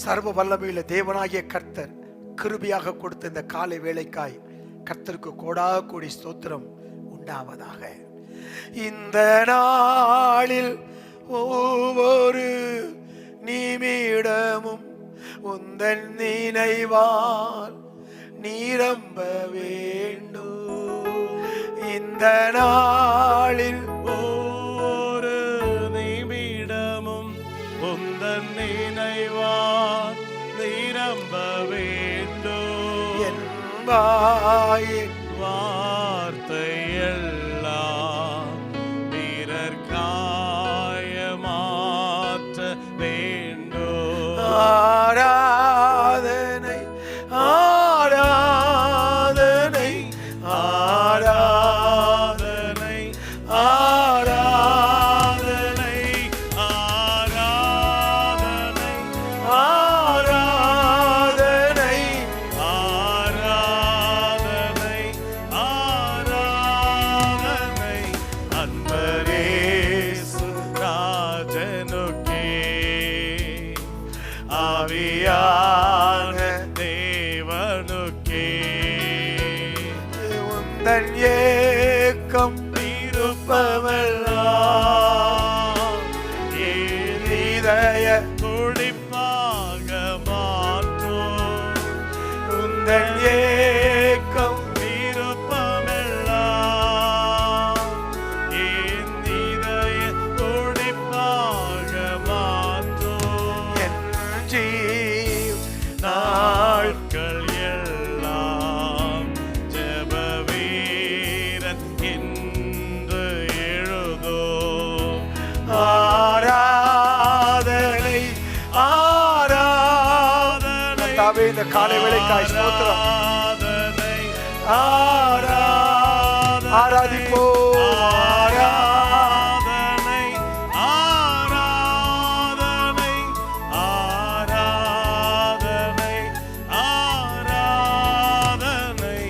சர்வ வல்லமையுள்ள தேவனாகிய கர்த்தர் கிருபையாக கொடுத்த இந்த காலை வேளைக்காய் கர்த்தருக்கு கோடாக கோடி ஸ்தோத்திரம் உண்டாவதாக. இந்த நாளில் ஒவ்வொரு நிமிடமும் உந்தன் நினைவால் நிரம்ப வேண்டும். இந்த நாளில் ஒவ்வொரு நிமிடமும் உந்தன் நினைவால் நிரம்ப வேண்டும். என் வாயின் வார்த்தையெல்லாம் பிறர் காயமாற்ற வேண்டும். ஆராதனை ஆராதனை ஆராதனை ஆராதனை ஆராதனை ஆராதனை ஆராதனை ஆராதனை அன்பரேசு ராஜனுக்கே ஆவியான தேவனுக்கே உந்தன் ஏக்கம் இருப்பவெல்லாம் இதய துடிப்பாக மாற்றும். உந்தன் ஏக்கம் விருப்பமெல்லாம் என் இதய துடிப்பாக மாற்றும். என் ஜீவ் நாட்கள் எல்லாம் ஜெப வீரன் என்று எழுதோ. ஆராதனை ஆராதனை கர்த்தாவே, இந்த காலை வேளைக்காய் ஸ்தோத்திரம். ஆராதனை ஆராதிப்போம். ஆராதனை ஆராதனை ஆராதனை ஆராதனை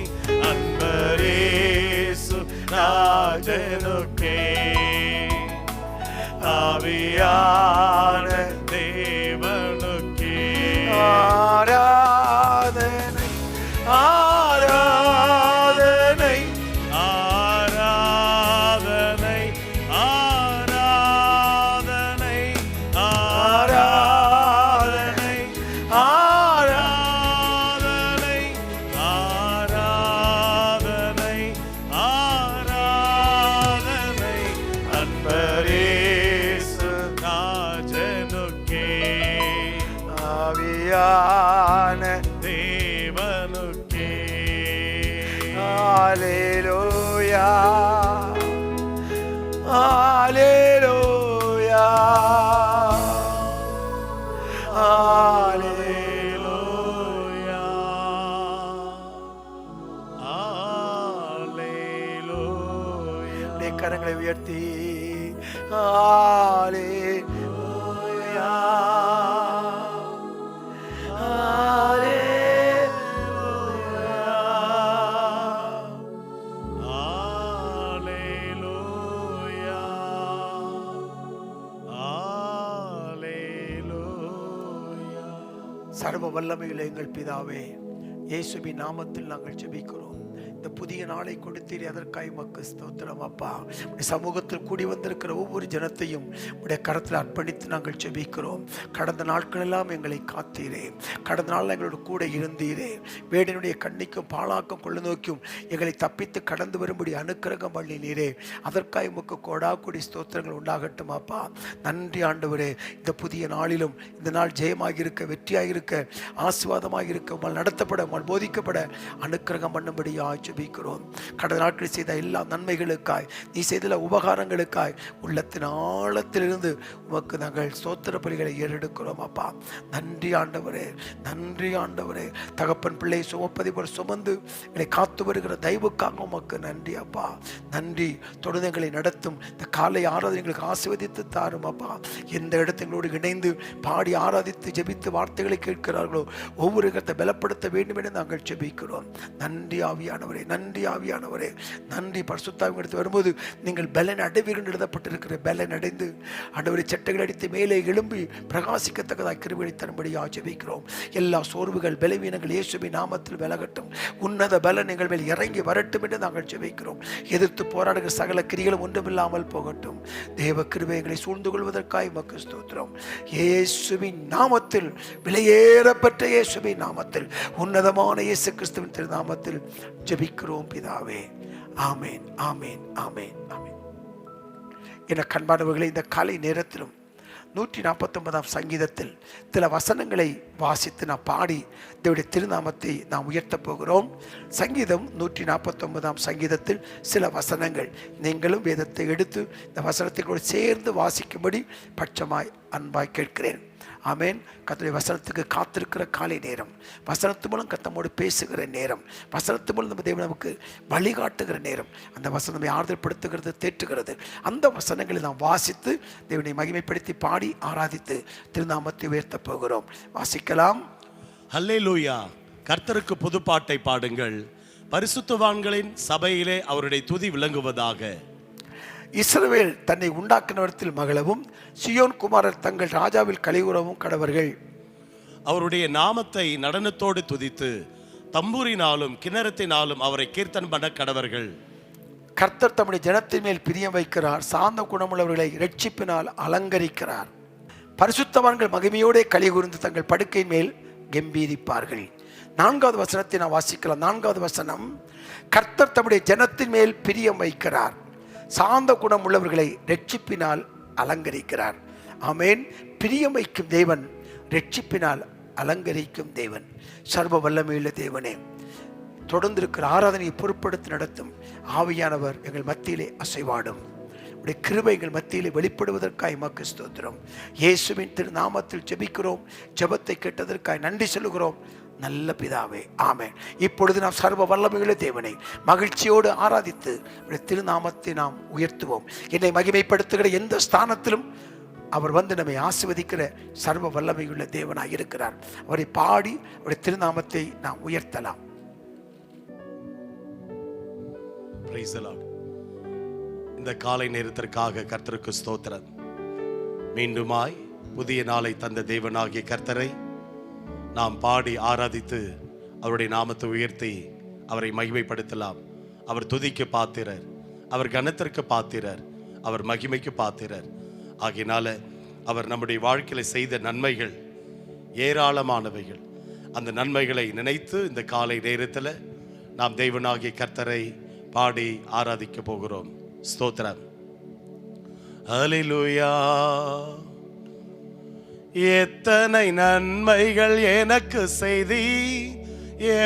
அன்பரேசு ராஜனுக்கே ஆவியான தேவனுக்கே ஆராதனை ஆராதனை ஆராதனை ஆராதனை ஆராதனை ஆராதனை ஆராதனை ஆராதனை அன்பரேசு ராஜனுக்கே ஆவியான தேவனுக்கே ஹalleluya ஹalleluya ஹalleluya. ஹalleluya. கரங்களை உயர்த்தி ஹalleluya ஹalleluya. ஹalleluya. சர்வ வல்லமையுள்ள எங்கள் பிதாவே, இயேசுவின் நாமத்தில் நாங்கள் ஜெபிக்கிறோம். இந்த புதிய நாளை கொடுத்தீர், அதற்காய் உமக்கு ஸ்தோத்திரம் அப்பா. உடைய சமூகத்தில் கூடி வந்திருக்கிற ஒவ்வொரு ஜனத்தையும் உடைய கரத்தில் அர்ப்பணித்து நாங்கள் ஜெபிக்கிறோம். கடந்த நாட்களெல்லாம் எங்களை காத்தீரே, கடந்த நாள் எங்களோட கூட இருந்தீரே. வேடனுடைய கண்ணிக்கும் பாலாக்கும் கொள்ள நோக்கியும் எங்களை தப்பித்து கடந்து வரும்படி அனுக்கிரகம் பண்ணினீரே. அதற்காய் உமக்கு கோடா கூடி ஸ்தோத்திரங்கள் உண்டாகட்டும் அப்பா. நன்றி ஆண்டவரே. இந்த புதிய நாளிலும் இந்த நாள் ஜெயமாக இருக்க, வெற்றியாக இருக்க, ஆசீர்வாதமாக இருக்க, உம்மால் நடத்தப்பட, உம்மால் போதிக்கப்பட அனுக்கிரகம் பண்ணும்படியாய் ஜெபிக்கிறோம். கடந்த நாட்களில் செய்த எல்லா நன்மைகளுக்காய், நீ செய்த உபகாரங்களுக்காய் உள்ளத்தின் ஆழத்திலிருந்து உமக்கு நாங்கள் ஸ்தோத்திர பலிகளை ஏறெடுக்கிறோம் அப்பா. நன்றி ஆண்டவரே, நன்றி ஆண்டவரே. தகப்பன் பிள்ளை சுமப்பதை போல சுமந்து எங்களை காத்து வருகிற தெய்வுக்காக உமக்கு நன்றி அப்பா. நன்றி. தொடர்ந்து எங்களை நடத்தும் இந்த காலை ஆராதனை எங்களுக்கு ஆசீர்வதித்து தாரும் அப்பா. எந்த இடத்தங்களோடு இணைந்து பாடி ஆராதித்து ஜெபித்து வார்த்தைகளை கேட்கிறார்களோ ஒவ்வொரு இடத்தை பலப்படுத்த வேண்டும் என நாங்கள் ஜெபிக்கிறோம். நன்றி ஆவியானவரே. ஆவியானவரே, நன்றி ஆவியானவரே, நன்றி. பரிசுத்தாவின் எடுத்து வரும்போது நீங்கள் பலன் அடைவீர்கள் எழுதப்பட்டிருக்கிற பலன் அடைந்து ஆண்டவரை சட்டைகள் அடித்து மேலே எழும்பி பிரகாசிக்கத்தக்கதாக கிருபையை தரும்படியாக ஜெபிக்கிறோம். எல்லா சோர்வுகள் பலவீனங்கள் இயேசுவின் நாமத்தில் விலகட்டும். உன்னத பலன் எங்கள் மேல் இறங்கி வரட்டும் என்று நாங்கள் ஜெபிக்கிறோம். எதிர்த்து போராடுகிற சகல கிரிகளும் ஒன்றுமில்லாமல் போகட்டும். தேவ கிருபை எங்களை சூழ்ந்து கொள்வதற்காக உமக்கு ஸ்தோத்திரம். இயேசுவின் நாமத்தில், விலையேறப்பட்ட இயேசுவின் நாமத்தில், உன்னதமான இயேசு கிறிஸ்துவின் திருநாமத்தில் ஜெபிக்கிறோம் பிதாவே. ஆமேன், ஆமேன், ஆமேன், ஆமேன். என கண்பானவர்களை, இந்த காலை நேரத்திலும் 149ஆம் சங்கீதத்தில் சில வசனங்களை வாசித்து நாம் பாடி தேவனுடைய திருநாமத்தை நாம் உயர்த்த போகிறோம். சங்கீதம் 149ஆம் சங்கீதத்தில் சில வசனங்கள், நீங்களும் வேதத்தை எடுத்து இந்த வசனத்தை கூட சேர்ந்து வாசிக்கும்படி பட்சமாய் அன்பாய் கேட்கிறேன். ஆமேன். கர்த்தருடைய வசனத்துக்கு காத்திருக்கிற காலை நேரம், வசனத்து மூலம் கர்த்தரோடு பேசுகிற நேரம், வசனத்து மூலம் நம்ம தேவன் நமக்கு வழிகாட்டுகிற நேரம். அந்த வசனத்தை ஆறுதல்படுத்துகிறது, தேற்றுகிறது. அந்த வசனங்களை நாம் வாசித்து தேவனை மகிமைப்படுத்தி பாடி ஆராதித்து திருநாமத்தை உயர்த்த போகிறோம். வாசிக்கலாம். ஹல்லேலூயா. கர்த்தருக்கு புதுப்பாட்டை பாடுங்கள், பரிசுத்தவான்களின் சபையிலே அவருடைய துதி விளங்குவதாக. இஸ்ரவேல் தன்னை உண்டாக்கினவரத்தில் மகளவும், சியோன் குமாரர் தங்கள் ராஜாவில் கலிகூறவும் கடவர்கள். அவருடைய நாமத்தை நடனத்தோடு துதித்து தம்பூரினாலும் கிண்ணறத்தினாலும் அவரை கீர்த்தன் பண்ண கடவர்கள். கர்த்தர் தம்முடைய ஜனத்தின் மேல் பிரியம் வைக்கிறார், சாந்த குணமுள்ளவர்களை இரட்சிப்பினால் அலங்கரிக்கிறார். பரிசுத்தவான்கள் மகிமையோடே கலிகூர்ந்து தங்கள் படுக்கையின் மேல் கம்பீரிப்பார்கள். 4வது வசனத்தை நான் வாசிக்கலாம். 4வது வசனம், கர்த்தர் தம்முடைய ஜனத்தின் மேல் பிரியம் வைக்கிறார், சாந்த குணம் உள்ளவர்களை இரட்சிப்பினால் அலங்கரிக்கிறார். ஆமேன். பிரியம் வைக்கும் தேவன், இரட்சிப்பினால் அலங்கரிக்கும் தேவன், சர்வ வல்லமையுள்ள தேவனே. தொடர்ந்து இருக்கிற ஆராதனையை பொறுப்படுத்தி நடத்தும் ஆவியானவர் எங்கள் மத்தியிலே அசைவாடும். உடைய கிருபை எங்கள் மத்தியிலே வெளிப்படுவதற்காக உமக்கு ஸ்தோத்திரம். இயேசுவின் திருநாமத்தில் ஜெபிக்கிறோம். ஜெபத்தை கேட்டதற்காக நன்றி சொல்லுகிறோம் நல்ல பிதாவே. ஆமென். இப்பொழுது நாம் சர்வ வல்லமையுள்ள தேவனை மகிழ்ச்சியோடு ஆராதித்து திருநாமத்தை நாம் உயர்த்துவோம். என்னை மகிமைப்படுத்துகிற எந்த ஸ்தானத்திலும் அவர் வந்து நம்மை ஆசீர்வதிக்கிற சர்வ வல்லமையுள்ள தேவனாய் இருக்கிறார். அவரை பாடி அவருடைய திருநாமத்தை நாம் உயர்த்தலாம். Praise the Lord. இந்த காலை நேரத்திற்காக கர்த்தருக்கு ஸ்தோத்திரம். மீண்டுமாய் புதிய நாளை தந்த தேவனாகிய கர்த்தரை நாம் பாடி ஆராதித்து அவருடைய நாமத்தை உயர்த்தி அவரை மகிமைப்படுத்தலாம். அவர் துதிக்கு பாத்திரர், அவர் கனத்திற்கு பாத்திரர், அவர் மகிமைக்கு பாத்திரர். ஆகையினால அவர் நம்முடைய வாழ்க்கையில செய்த நன்மைகள் ஏராளமானவைகள். அந்த நன்மைகளை நினைத்து இந்த காலை நேரத்தில் நாம் தேவனாகிய கர்த்தரை பாடி ஆராதிக்க போகிறோம். ஸ்தோத்திரம். ஹல்லேலூயா. எத்தனை நன்மைகள் எனக்கு செய்தி,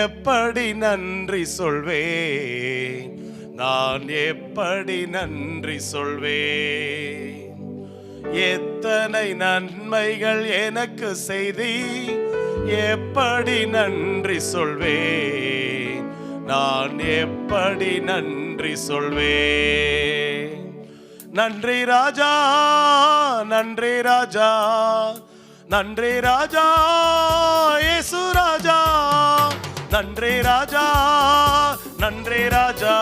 எப்படி நன்றி சொல்வேன், நான் எப்படி நன்றி சொல்வேன். எத்தனை நன்மைகள் எனக்கு செய்தி, எப்படி நன்றி சொல்வேன், நான் எப்படி நன்றி சொல்வேன். நன்றி ராஜா, நன்றி ராஜா, நன்றி ராஜா, இயேசு ராஜா. நன்றி ராஜா, நன்றி ராஜா,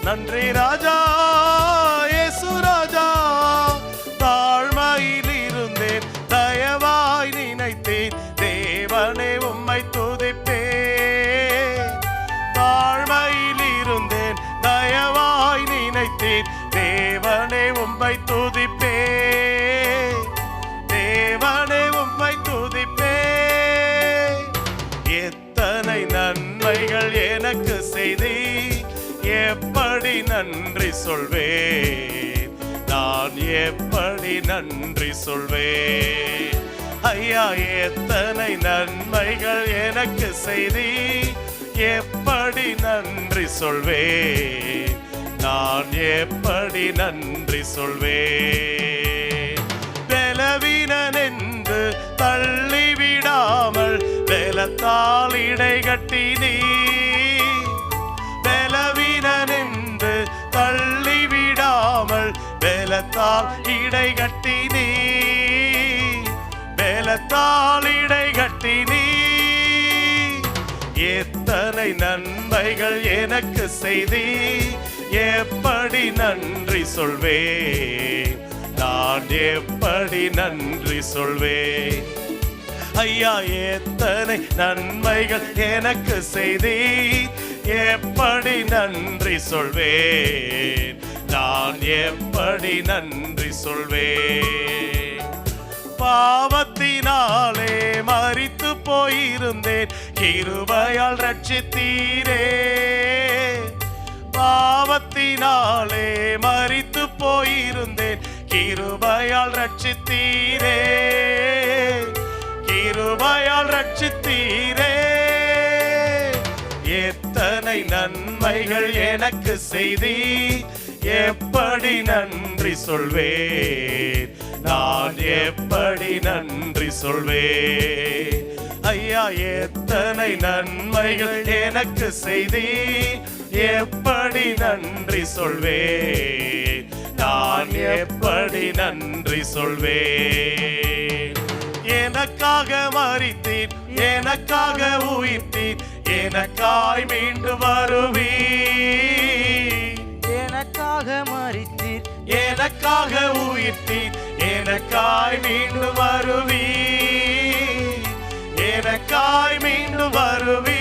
நன்றி ராஜா, இயேசு ராஜா. தாழ்மையில் இருந்தேன், தயவாய் நினைத்தேன், தேவனே உம்மை துதிப்பேன். தாழ்மையில் இருந்தேன், தயவாய் நினைத்தேன், தேவனே உம்மை துதிப்பேன், தேவனே உம்மை துதிப்பேன். எத்தனை நன்மைகள் எனக்கு செய்தி, எப்படி நன்றி சொல்வேன், நான் எப்படி நன்றி சொல்வேன். ஐயா, எத்தனை நன்மைகள் எனக்கு செய்தி, எப்படி நன்றி சொல்வேன், நான் எப்படி நன்றி சொல்வேன். பலவீனன் என்று தள்ளிவிடாமல் பலத்தால் இடைகட்டி நீ, பலவீனன் என்று தள்ளிவிடாமல் பலத்தால் இடைகட்டி நீ, பலத்தால் இடைகட்டி நீ. எத்தனை நன்மைகள் எனக்கு செய்தி, எப்படி நன்றி சொல்வேன், நான் எப்படி நன்றி சொல்வேன். ஐயா எத்தனை நன்மைகள் எனக்கு செய்தி, எப்படி நன்றி சொல்வேன், நான் எப்படி நன்றி சொல்வேன். பாவத்தினாலே மரித்து போயிருந்தேன், கிருபையால் ரட்சித்தீரே. பாவத்தினாலே மரித்து போயிருந்தேன், கிருபையால் ரட்சித்தீரே, கிருபையால் ரட்சித்தீரே. எத்தனை நன்மைகள் எனக்கு செய்தி, எப்படி நன்றி சொல்வேன், நான் எப்படி நன்றி சொல்வேன். ஐயா எத்தனை நன்மைகள் எனக்கு செய்தி, எப்படி நன்றி சொல்வேன், நான் எப்படி நன்றி சொல்வேன். எனக்காக மரித்தீர், எனக்காக உயிர்த்தீர், எனக்காய் மீண்டு வருவீர். எனக்காக மரித்தீர், எனக்காக உயிர்த்தீர், எனக்காய் மீண்டு வருவீர், எனக்காய் மீண்டு வருவீர்.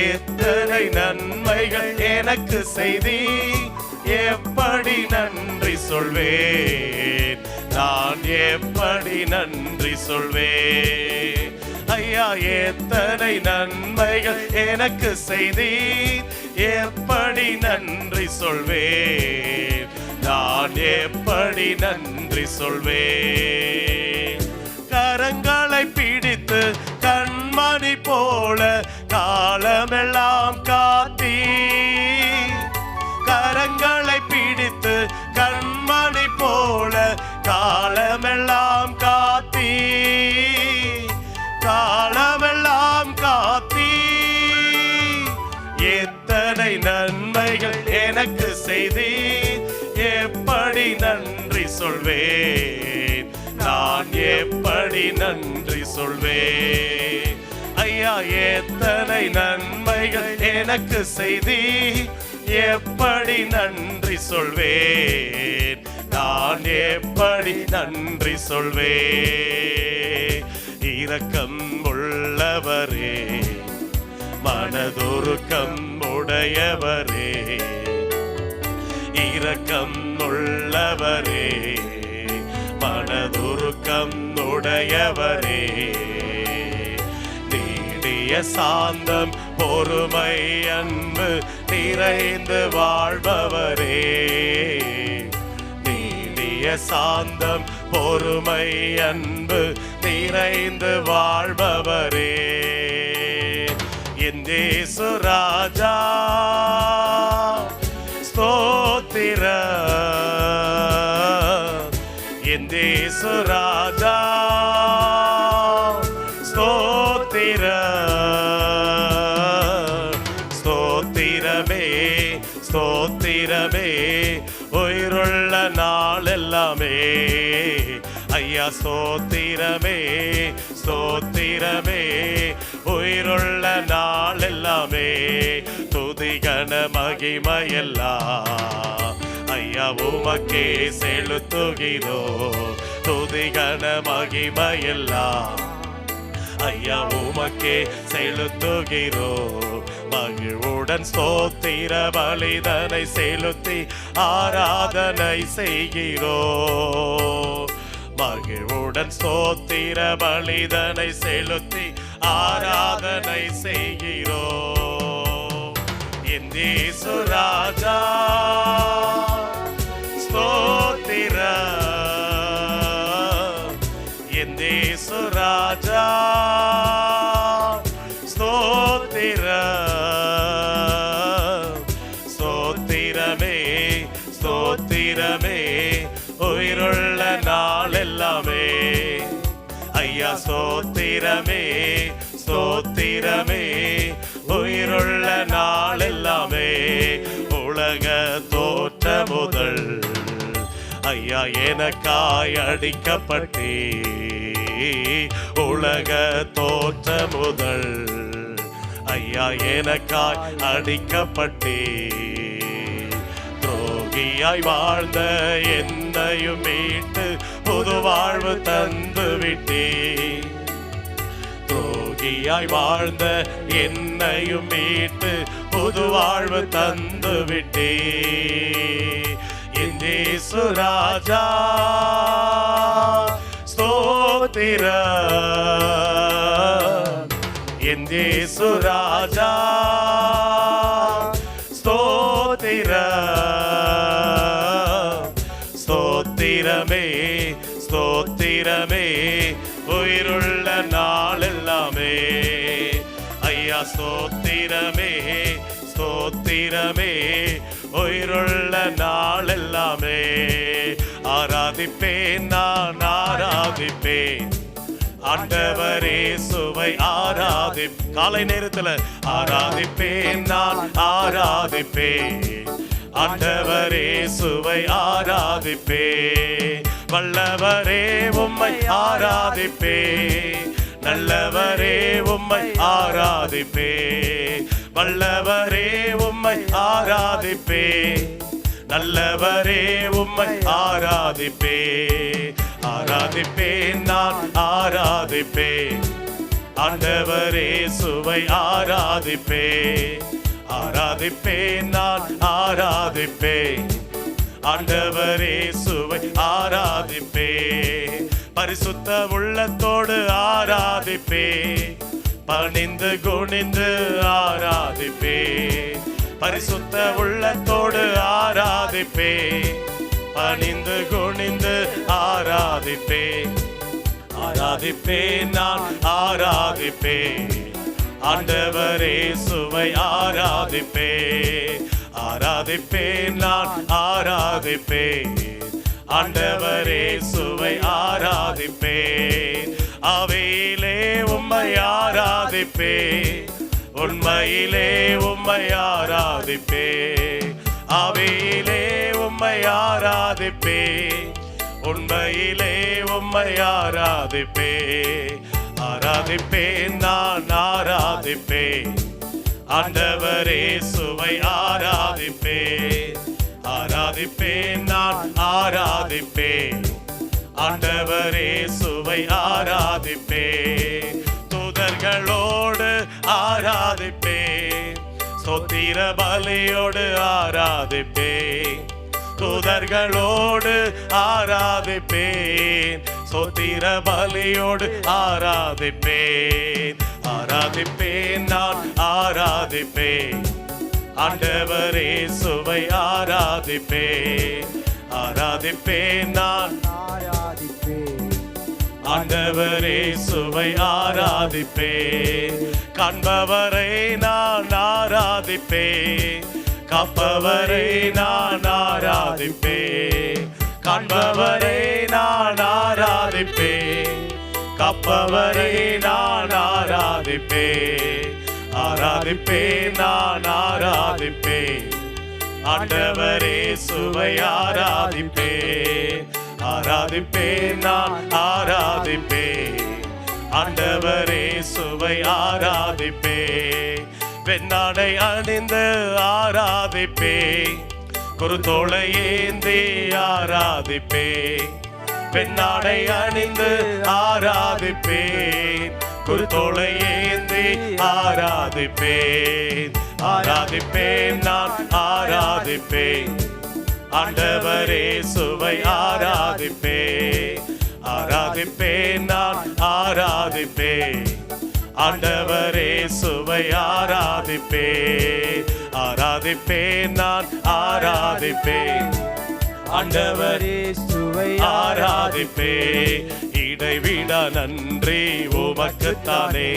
எத்தனை நன்மைகள் எனக்கு செய்தி, எப்படி நன்றி சொல்வேன், நான் எப்படி நன்றி சொல்வேன். ஐயா எத்தனை நன்மைகள் எனக்கு செய்தி, எப்படி நன்றி சொல்வேன், நான் எப்படி நன்றி சொல்வேன். கரங்களை பிடித்து கண்மணி போல காலமெல்லாம் காத்தீ, கரங்களை பிடித்து கண்மணி போல காலமெல்லாம் காத்தீ, காலமெல்லாம் காத்தீ. எத்தனை நன்மைகள் எனக்கு செய்தி, எப்படி நன்றி சொல்வேன், நான் எப்படி நன்றி சொல்வேன். ஐயா எத்தனை நன்மைகள் எனக்கு செய்தி, எப்படி நன்றி சொல்வேன், நான் எப்படி நன்றி சொல்வேன். இரக்கம் உள்ளவரே, மனதுருக்கம் உடையவரே, இரக்கம் உள்ளவரே, மனதுருக்கம் உடையவரே. நீடிய சாந்தம் பொறுமை அன்பு நிறைந்து வாழ்பவரே, நீடிய சாந்தம் பொறுமை அன்பு நிறைந்து வாழ்பவரே. என் இயேசு ராஜா ஸ்தோத்திரம், என் இயேசு ராஜா ஸ்தோத்திரம். ஸ்தோத்திரமே ஸ்தோத்திரமே உயிருள்ள நாள் எல்லாமே. ஐயா ஸ்தோத்திரமே ஸ்தோத்திரமே உயிருள்ள நாள் எல்லாமே. துதிகன மகிமையெல்லாம் ஐயா உமக்கே செலுத்துகிறோ. துதிகன மகிமையெல்லாம் ஐயா உமக்கே செலுத்துகிறோ. மகிழ்வுடன் ஸ்தோத்திர பலிதனை செலுத்தி ஆராதனை செய்கிறோ. மகிழ்வுடன் ஸ்தோத்திர பலிதனை செலுத்தி ஆராதனை செய்கிறோ. என் இயேசு ராஜா ஸ்தோத்திரம், என் இயேசு ராஜா ஸ்தோத்திரம். ஸ்தோத்திரமே ஸ்தோத்திரமே உயிருள்ள நாள் எல்லாமே. ஐயா ஸ்தோத்திரமே ஸ்தோத்திரமே உயிருள்ள நாள் எல்லாமே. உலக தோற்ற முதல் ஐயா ஐயா எனக்காய் அடிக்கப்பட்டே, உலக தோற்ற முதல் ஐயா எனக்காய் அடிக்கப்பட்டே, துரோகியாய் வாழ்ந்த என்னையும் மீட்டு புது வாழ்வு தந்து விட்டே, துரோகியாய் வாழ்ந்த என்னையும் மீட்டு புது வாழ்வு தந்து விட்டே. என் இயேசு ராஜா ஸ்தோத்திரம், என் இயேசு ராஜா ஸ்தோத்திரம், ஸ்தோத்திரமே ஸ்தோத்திரமே உயிருள்ள நாள் எல்லாமே. ஐயா ஸ்தோத்திரமே ஸ்தோத்திரமே உயிருள்ள நாள் எல்லாமே. ஆராதிப்பேன் நான் ஆராதிப்பேன் ஆண்டவரே சுவை ஆராதி. காலை நேரத்தில் ஆராதிப்பேன் நான் ஆராதிப்பேன் ஆண்டவரே சுவை ஆராதிப்பே. வல்லவரே உம்மை ஆராதிப்பே, நல்லவரே உம்மை ஆராதிப்பே. வல்லவரே உம்மை ஆராதிப்பே, நல்லவரே உம்மை ஆராதிப்பே. ஆராதிப்பேன் நான் ஆராதிப்பேன் ஆண்டவரே சுவை ஆராதிப்பே. ஆராதிப்பேன் நான் ஆராதிப்பேன் ஆண்டவரே சுவை ஆராதிப்பே. பரிசுத்த உள்ளத்தோடு ஆராதிப்பே, பணிந்து குனிந்து ஆராதிப்பே. பரிசுத்த உள்ளத்தோடு ஆராதிப்பே, பணிந்து குனிந்து ஆராதிப்பே. ஆராதிப்பேன் நான் ஆராதிப்பே ஆண்டவரே சுவை ஆராதிப்பே. ஆராதிப்பேன் நான் ஆராதிப்பே ஆண்டவரே சுவை ஆராதிப்பே. அவையிலே உம்மை ஆராதிப்பே, உண்மையிலே உம்மை ஆராதிப்பே. அவையிலே உம்மை ஆராதிப்பே, உண்மையிலே உம்மை ஆராதிப்பே. ஆராதிப்பேன் நான் ஆராதிப்பே ஆண்டவரே சுவை ஆராதிப்பே. ஆராதிப்பேன் நான் ஆராதிப்பே ஆண்டவரே சுவை ஆராதிப்பே. தூதர்களோடு ஆராதிப்பே, ஸ்தோத்திர பலியோடு ஆராதிப்பே. தூதர்களோடு ஆராதிப்பேன், ஸ்தோத்திர பலியோடு ஆராதிப்பேன். ஆராதிப்பேன் நான் ஆராதிப்பேன் ஆண்டவரே சுவை ஆராதிப்பேன். ஆராதிப்பேன் நான் ஆராதிப்பேன் ஆண்டவரே சுவை ஆராதிப்பேன். காண்பவரை நான் ஆராதிப்பேன், காப்பவரை நான் ஆராதிப்பேன். காண்பவரை நான் ஆராதிப்பேன், காப்பவரை நான் ஆராதிப்பேன். ஆராதிப்பேன் நான் ஆராதிப்பேன் ஆண்டவரே சுவை ஆராதிப்பேன். ஆராதிப்பேன் நான் ஆராதிப்பேன் ஆண்டவரே சுவை ஆராதிப்பேன். வெண்ணாடை அணிந்து ஆராதிப்பேன், குருத்தோலை ஏந்தி ஆராதிப்பேன். வெண்ணாடை அணிந்து ஆராதிப்பேன், குருத்தோலை ஏந்தி ஆராதிப்பேன். ஆராதிப்பேன் நான் ஆராதிப்பேன் ஆண்டவரே சுவை ஆராதிப்பேன். ஆராதிப்பேன் நான் ஆராதிப்பேன் ஆண்டவரே சுவை ஆராதிப்பேன். ஆராதிப்பேன் நான் ஆராதிப்பேன் ஆண்டவரே சுவை ஆராதிப்பேன். இடைவிட நன்றி உமக்குத்தானே,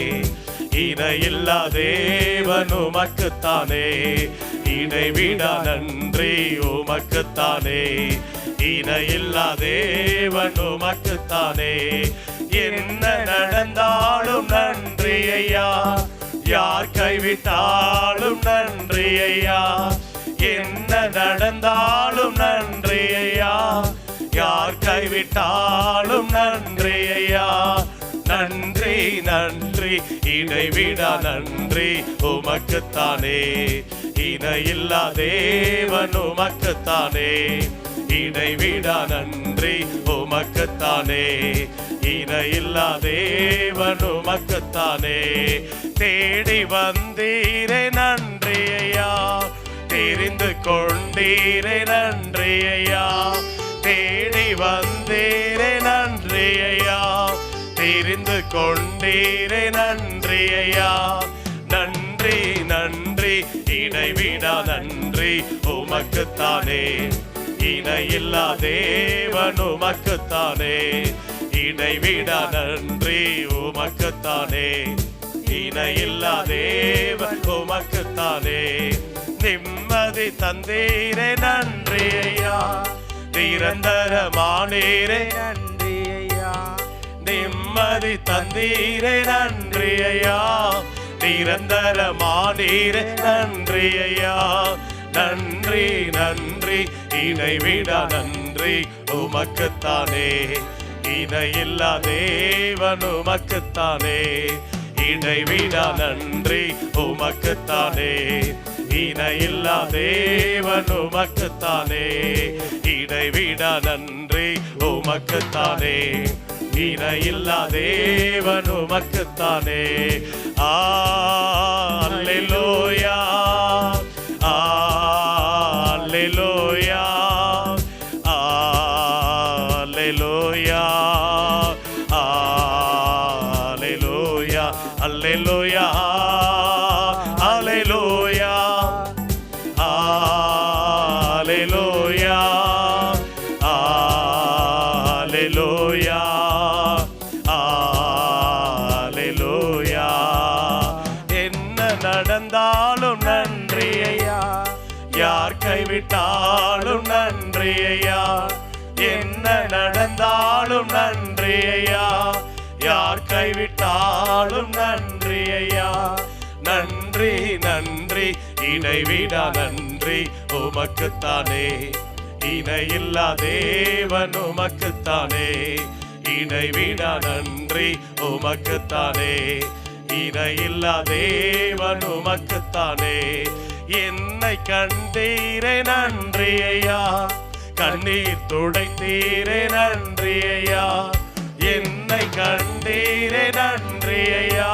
இணையில்லா தேவன் உமக்குத்தானே. இடைவிட நன்றி உமக்குத்தானே, இணையில்லா தேவன் உமக்குத்தானே. என்ன நடந்தாலும் நன்றி ஐயா, யார் கைவிட்டாலும் நன்றி ஐயா. என்ன நடந்தாலும் நன்றி ஐயா, யார் யார் கைவிட்டாலும் நன்றி ஐயா, நன்றி நன்றி இடைவிடா நன்றி உமக்குத்தானே, இணையில்லா தேவன் உமக்குத்தானே, இடைவிடா நன்றி உமக்குத்தானே, இணையில்லா தேவன் உமக்குத்தானே. தேடி வந்தீரே நன்றி ஐயா, தெரிந்து கொண்டீரே நன்றி ஐயா, தேடி வந்தீரே நன்றி ஐயா, தெரிந்து கொண்டீரே நன்றி ஐயா, நன்றி நன்றி இடைவிடா நன்றி உமக்குத்தானே, இணையில்லா தேவன் உமக்குத்தானே, இடைவிடா நன்றி உமக்குத்தானே, இணையில்லா தேவன் உமக்குத்தானே. நிம்மதி தந்தீரே நன்றி ஐயா, நிரந்தரமானீரே நன்றி ஐயா, நிம்மதி தந்தீரே நன்றி ஐயா, நிரந்தரமானீரே நன்றி ஐயா, நன்றி நன்றி இணைவிடா நன்றி உமக்குத்தானே, இணையில்லா தேவன் உமக்குத்தானே, இடைவிடா நன்றி உமக்குத்தானே, இணையில்லா தேவன் உமக்குத்தானே, இடைவிடா நன்றி உமக்குத்தானே, இணையில்லா தேவன் உமக்குத்தானே. அல்லேலூயா அல்லேலூயா அல்லேலூயா அல்லேலூயா அல்லேலூயா அல்லேலூயா அல்லேலூயா அல்லேலூயா அல்லேலூயா. என்ன நடந்தாலும் நன்றி ஐயா, யார் கைவிட்டாலும் நன்றி ஐயா, என்ன நடந்தாலும் நன்றி ஐயா, யார் கைவிட்டாலும் நன்றி ஐயா, நன்றி நன்றி இடைவிடா நன்றி உமக்குத்தானே, இணையில்லா தேவன் உமக்குத்தானே, இடைவிடா நன்றி உமக்குத்தானே, இணையில்லா தேவன் உமக்குத்தானே. என்னை கண்டீரே நன்றி ஐயா, கண்ணீர் துடைத்தீரே நன்றி ஐயா, என்னை கண்டீரே நன்றி ஐயா,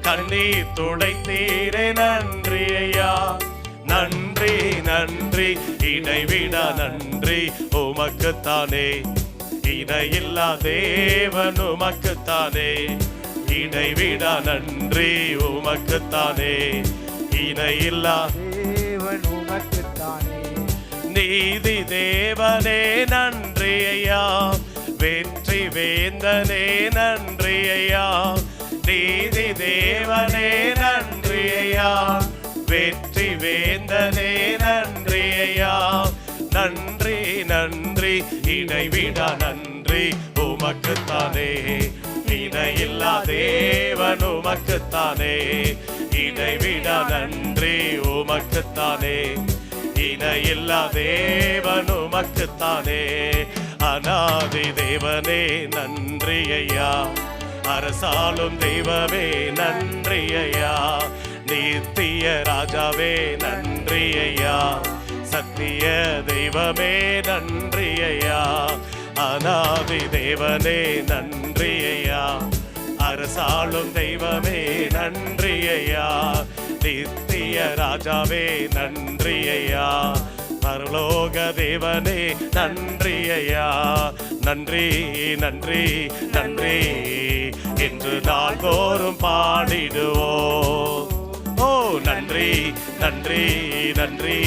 கண்ணீர் துடைத்தீரே நன்றி ஐயா, நன்றி நன்றி இடைவிடா நன்றி உமக்குத்தானே, இணையில்லா தேவன் உமக்குத்தானே, இடைவிடா நன்றி உமக்குத்தானே, இணையில்லா தேவன் உமக்குத்தானே. நீதி தேவனே நன்றி ஐயா, வெற்றி வேந்தனே நன்றி ஐயா, நீதி தேவனே நன்றி ஐயா, வெற்றி வேந்தனே நன்றி ஐயா, நன்றி நன்றி இடைவிடா நன்றி உமக்குத்தானே, இணையில்லா தேவன் உமக்குத்தானே, இடைவிடா நன்றி உமக்குத்தானே, இணையில்லா தேவன் உமக்குத்தானே. அநாதி தேவனே நன்றி ஐயா, அரசாளும் தெய்வமே நன்றி ஐயா, நித்திய ராஜாவே நன்றி ஐயா, சத்திய தெய்வமே நன்றி ஐயா, அநாதி தேவனே நன்றி ஐயா, அரசாளும் தெய்வமே நன்றி ஐயா, நித்திய ராஜாவே நன்றி ஐயா, பரலோக தேவனே நன்றி ஐயா, நன்றி நன்றி நன்றி என்று நாள்தோறும் பாடிடுவோம். ஓ நன்றி நன்றி நன்றி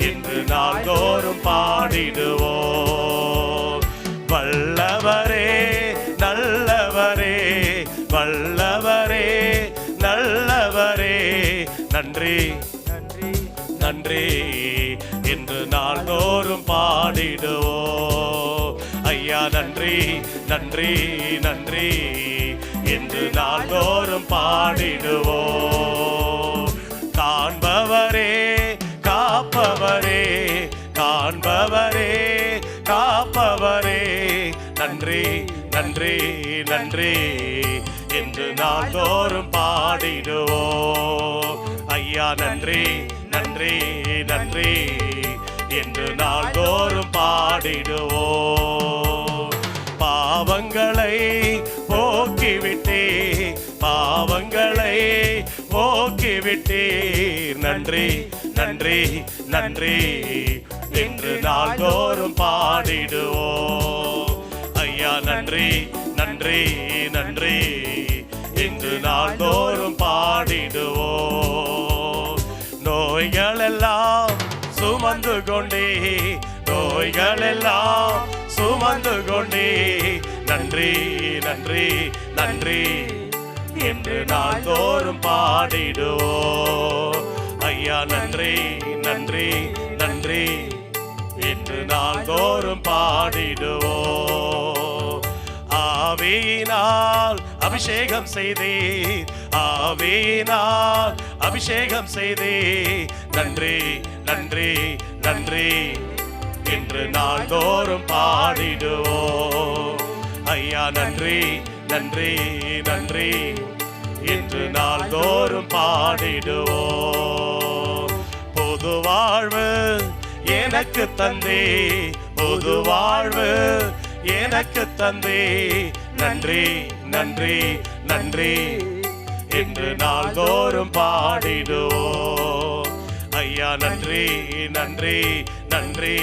என்று நாள்தோறும் பாடிடுவோம். வல்லவரே நல்லவரே, வல்லவரே நல்லவரே, நன்றி நன்றி நன்றி என்று நாள்தோறும் பாடிடுவோம். ஐயா நன்றி நன்றி நன்றி என்று நாள்தோறும் பாடிடுவோம். காண்பவரே காப்பவரே, காண்பவரே காப்பவரே, நன்றி நன்றி என்று நாள்தோறும் பாடிடுவோம். ஐயா நன்றி நன்றி நன்றி என்று நாள்தோறும் பாடிடுவோம். பாவங்களை போக்கிவிட்டே பாவங்களை போக்கிவிட்டீர். நன்றி நன்றி நன்றி என்று நாள்தோறும் பாடிடுவோம். ஐயா நன்றி நன்றி நன்றி என்று நாள்தோறும் பாடிடுவோம். நோய்கள் எல்லாம் சுமந்து கொண்டே நோய்கள் எல்லாம் சுமந்து கொண்டே நன்றி நன்றி நன்றி என்று நாள்தோறும் பாடிடுவோம். ஐயா நன்றி நன்றி நன்றி என்று நாள்தோறும் பாடிடுவோம். ஆவியினால் அபிஷேகம் செய்தே ஆவியினால் அபிஷேகம் செய்தே நன்றி நன்றி நன்றி என்று நாள்தோறும் பாடிடுவோம். ஐயா நன்றி நன்றி நன்றி என்று நாள்தோறும் பாடிடுவோம். பொது வாழ்வு எனக்கு தந்தே பொது வாழ்வு எனக்கு தந்தே நன்றி நன்றி நன்றி என்று நாள்தோறும் பாடிடுவோம். ஐயா நன்றி நன்றி நன்றி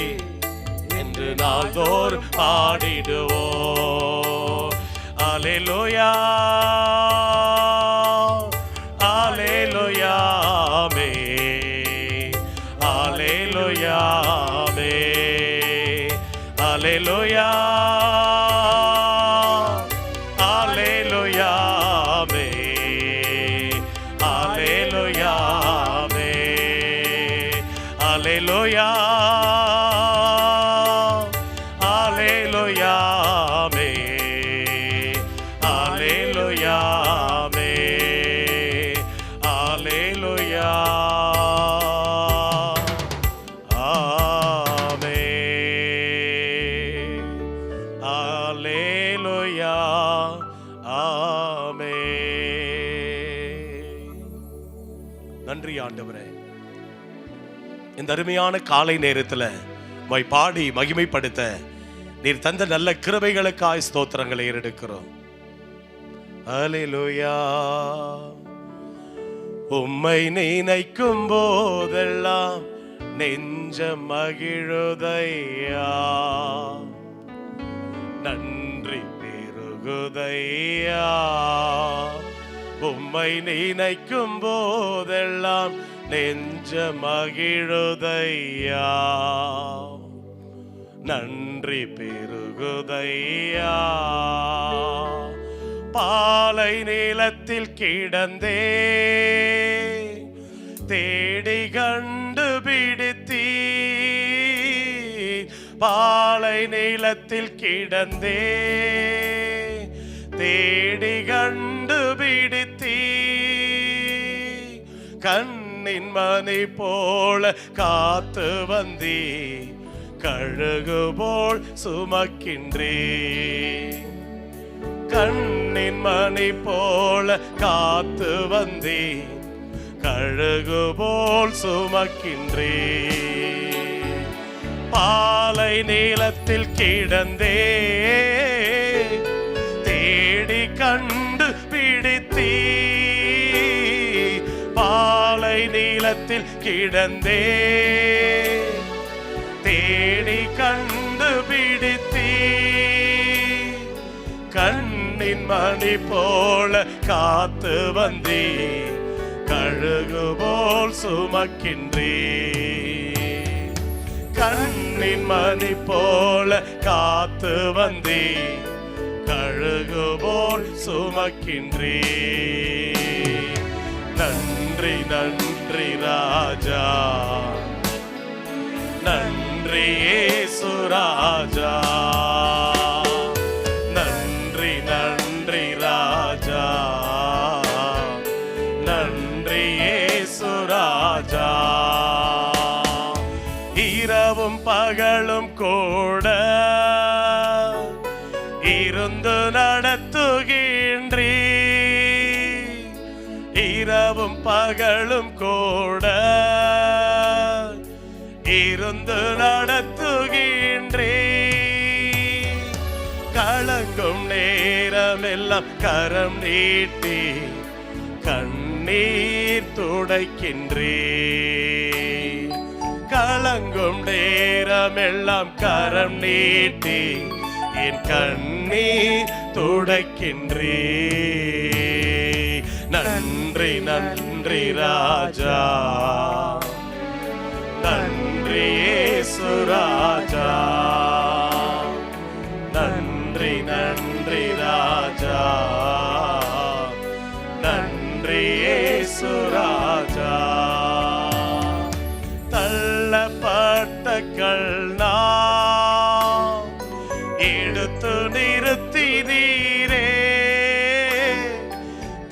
என்று நாள்தோறும் பாடிடுவோம். அல்லேலூயா அல்லேலூயா ஆமென் அல்லேலூயா ஆமென் அல்லேலூயா அல்லேலூயா ஆமென் அல்லேலூயா ஆமென் அல்லேலூயா அல்லேலூயா ஆமென் அல்லேலூயா ஆமென் அல்லேலூயா ஆமென் அல்லேலூயா ஆமென். நன்றி ஆண்டவரே, இந்த அருமையான காலை நேரத்தில் உம்மை பாடி மகிமைப்படுத்த நீர் தந்த நல்ல கிருபைகளுக்காய் ஸ்தோத்திரங்களை ஏறெடுக்கிறோம். அல்லேலூயா. உம்மை நினைக்கும் போதெல்லாம் நெஞ்சம் மகிழுதையா, நன்றி பெருகுதையா. உம்மை நினைக்கும் போதெல்லாம் நெஞ்சம் மகிழுதையா, நன்றி பெருகுதையா. பாலை நீளத்தில் கிடந்தே தேடி கண்டுபிடித்தீ, பாலை நீளத்தில் கிடந்தே தேடி கண்டுபிடித்தீ. கண்ணின் மணி போல காத்து வந்தீ, கழுகு போல் சுமக்கின்றே. கண்ணின் மணி போல காத்து வந்தே, கழுகு போல் சுமக்கின்றே. பாலை நீளத்தில் கிடந்தே தேடி கண்டு பிடித்தீ, பாலை நீளத்தில் கிடந்தே தேடி கண்டு பிடித்தீ. கண்ணின் மணி போல காத்து வந்தீ, கழுகு போல் சுமக்கின்றே. கண்ணின் மணி போல காத்து வந்தீ, கழுகு போல் சுமக்கின்றே. நன்றி நன்றி ராஜா, நன்றி இயேசு ராஜா. நன்றி நன்றி ராஜா, நன்றி இயேசு ராஜா. இரவும் பகலும் கூட இருந்து நட மகளும் கூட இருந்து நடத்துகின்றே. கலங்கும் நேரமெல்லாம் கரம் நீட்டி கண்ணீர் துடைக்கின்றே. கலங்கும் நேரமெல்லாம் கரம் நீட்டி என் கண்ணீர் துடைக்கின்றே. நன்றி நன்றி ராஜா, நன்றி இயேசு ராஜா, நன்றி நன்றி ராஜா, நன்றி இயேசு ராஜா. தள்ளப்பட்ட கல்னா எடுத்து நிறுத்தினீரே.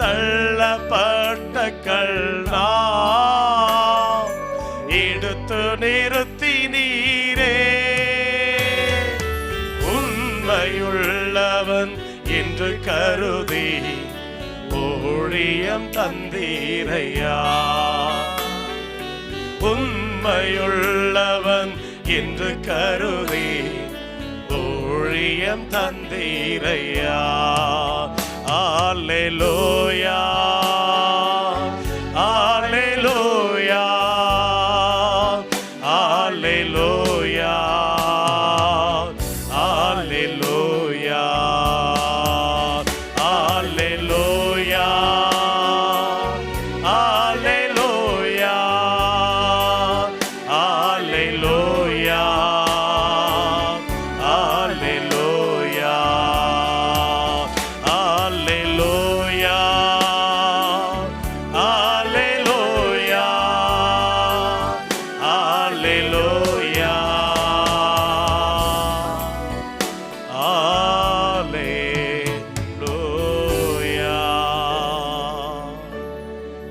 தள்ளப்பட்ட கல்னா எடுத்து நிறுத்தினீரே. உண்மையுள்ளவன் என்று கருதி ஊழியம் தந்தீரையா. உண்மையுள்ளவன் என்று கருதி ஊழியம் தந்தீரையா. அல்லேலூயா, அல்லேலூயா, அல்லேலூயா, அல்லேலூயா, அல்லேலூயா, அல்லேலூயா, அல்லேலூயா, அல்லேலூயா, அல்லேலூயா, அல்லேலூயா, அல்லேலூயா, அல்லேலூயா.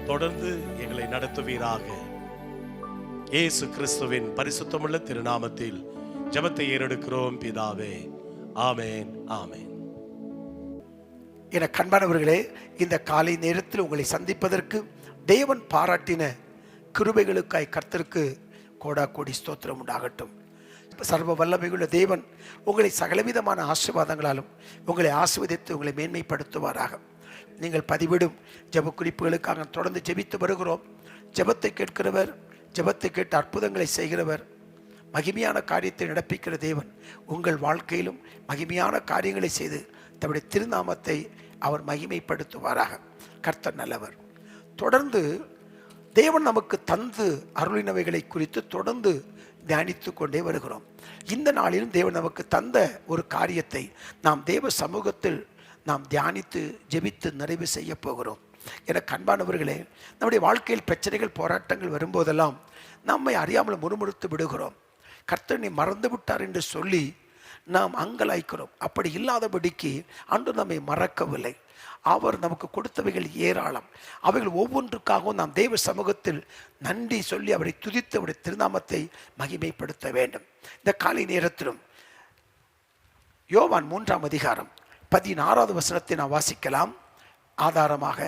தொடர்ந்து எங்களை நடத்துவீராக. இயேசு கிறிஸ்துவின் பரிசுத்தமுள்ள திருநாமத்தில் ஜெபத்தை ஏறெடுக்கிறோம் பிதாவே. ஆமென், ஆமென். என கண்பானவர்களே, இந்த காலை நேரத்தில் உங்களை சந்திப்பதற்கு தேவன் பாராட்டின கிருபைகளுக்காய் கர்த்தருக்கு கோடா கோடி ஸ்தோத்திரம் உண்டாகட்டும். சர்வ வல்லமையுள்ள தேவன் உங்களை சகலவிதமான ஆசீர்வாதங்களாலும் உங்களை ஆசீர்வதித்து உங்களை மேன்மைப்படுத்துவாராக. நீங்கள் பதிவிடும் ஜெப குறிப்புகளுக்காக தொடர்ந்து ஜெபித்து வருகிறோம். ஜெபத்தை கேட்கிறவர், ஜெபத்தை கேட்டு அற்புதங்களை செய்கிறவர், மகிமையான காரியத்தை நடப்பிக்கிற தேவன் உங்கள் வாழ்க்கையிலும் மகிமையான காரியங்களை செய்து தம்முடைய திருநாமத்தை அவர் மகிமைப்படுத்துவாராக. கர்த்தர் நல்லவர். தொடர்ந்து தேவன் நமக்கு தந்து அருளினவைகளை குறித்து தொடர்ந்து தியானித்து கொண்டே வருகிறோம். இந்த நாளிலும் தேவன் நமக்கு தந்த ஒரு காரியத்தை நாம் தேவ சமூகத்தில் நாம் தியானித்து ஜெபித்து நிறைவு செய்ய போகிறோம். என கண்பானவர்களே, நம்முடைய வாழ்க்கையில் பிரச்சனைகள் போராட்டங்கள் வரும்போதெல்லாம் நம்மை அறியாமல் முறுமுறுத்து விடுகிறோம். கர்த்தர் நீ மறந்து விட்டார் என்று சொல்லி நாம் அங்கலாய்க்கிறோம். அப்படி இல்லாதபடிக்கு அன்று நம்மை மறக்கவில்லை. அவர் நமக்கு கொடுத்தவைகள் ஏராளம். அவைகள் ஒவ்வொன்றுக்காகவும் நாம் தேவ சமூகத்தில் நன்றி சொல்லி அவரை துதித்து அவருடைய திருநாமத்தை மகிமைப்படுத்த வேண்டும். இந்த காலை நேரத்திலும் யோவான் 3ஆம் அதிகாரம் 16வது வசனத்தை நாம் வாசிக்கலாம். ஆதாரமாக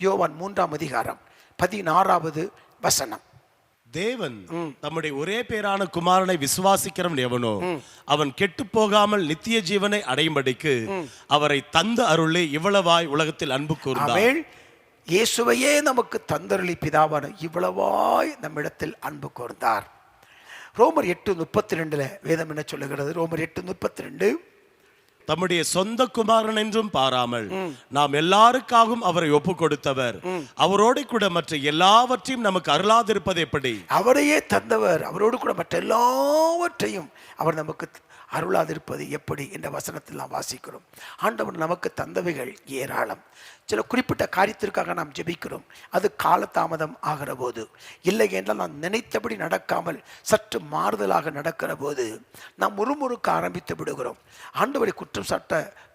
யோவான் 3ஆம் அதிகாரம் 16வது வசனம். தேவன் தம்முடைய ஒரே பேரான குமாரனை விசுவாசிக்கிறவன் எவனோ அவன் கெட்டு போகாமல் நித்திய ஜீவனை அடையும்படிக்கு அவரை தந்த அருளே இவ்வளவாய் உலகத்தில் அன்பு கூர்ந்தார். இயேசுவையே நமக்கு தந்தருளி பிதாவான இவ்வளவாய் நம்மிடத்தில் அன்பு கூர்ந்தார். ரோமர் 8:32 வேதம் என்ன சொல்லுகிறது? ரோமர் 8:32, தம்முடைய சொந்த குமாரன் என்றும் பாராமல் நாம் எல்லாருக்காகவும் அவரை ஒப்பு கொடுத்தவர் அவரோடு கூட மற்ற எல்லாவற்றையும் நமக்கு அருளாதிருப்பது எப்படி? அவரையே தந்தவர் அவரோடு கூட மற்ற எல்லாவற்றையும் அவர் நமக்கு அருளாதிருப்பது எப்படி என்ற வசனத்தில் நாம் வாசிக்கிறோம். ஆண்டவர் நமக்கு தந்தவைகள் ஏராளம். சில குறிப்பிட்ட காரியத்திற்காக நாம் ஜெபிக்கிறோம். அது காலதாமதம் ஆகிற போது, இல்லை என்றால் நாம் நினைத்தபடி நடக்காமல் சற்று மாறுதலாக நடக்கிற போது நாம் முறுமுறுக்க ஆரம்பித்து விடுகிறோம். ஆண்டவரை குற்றம் சாட்ட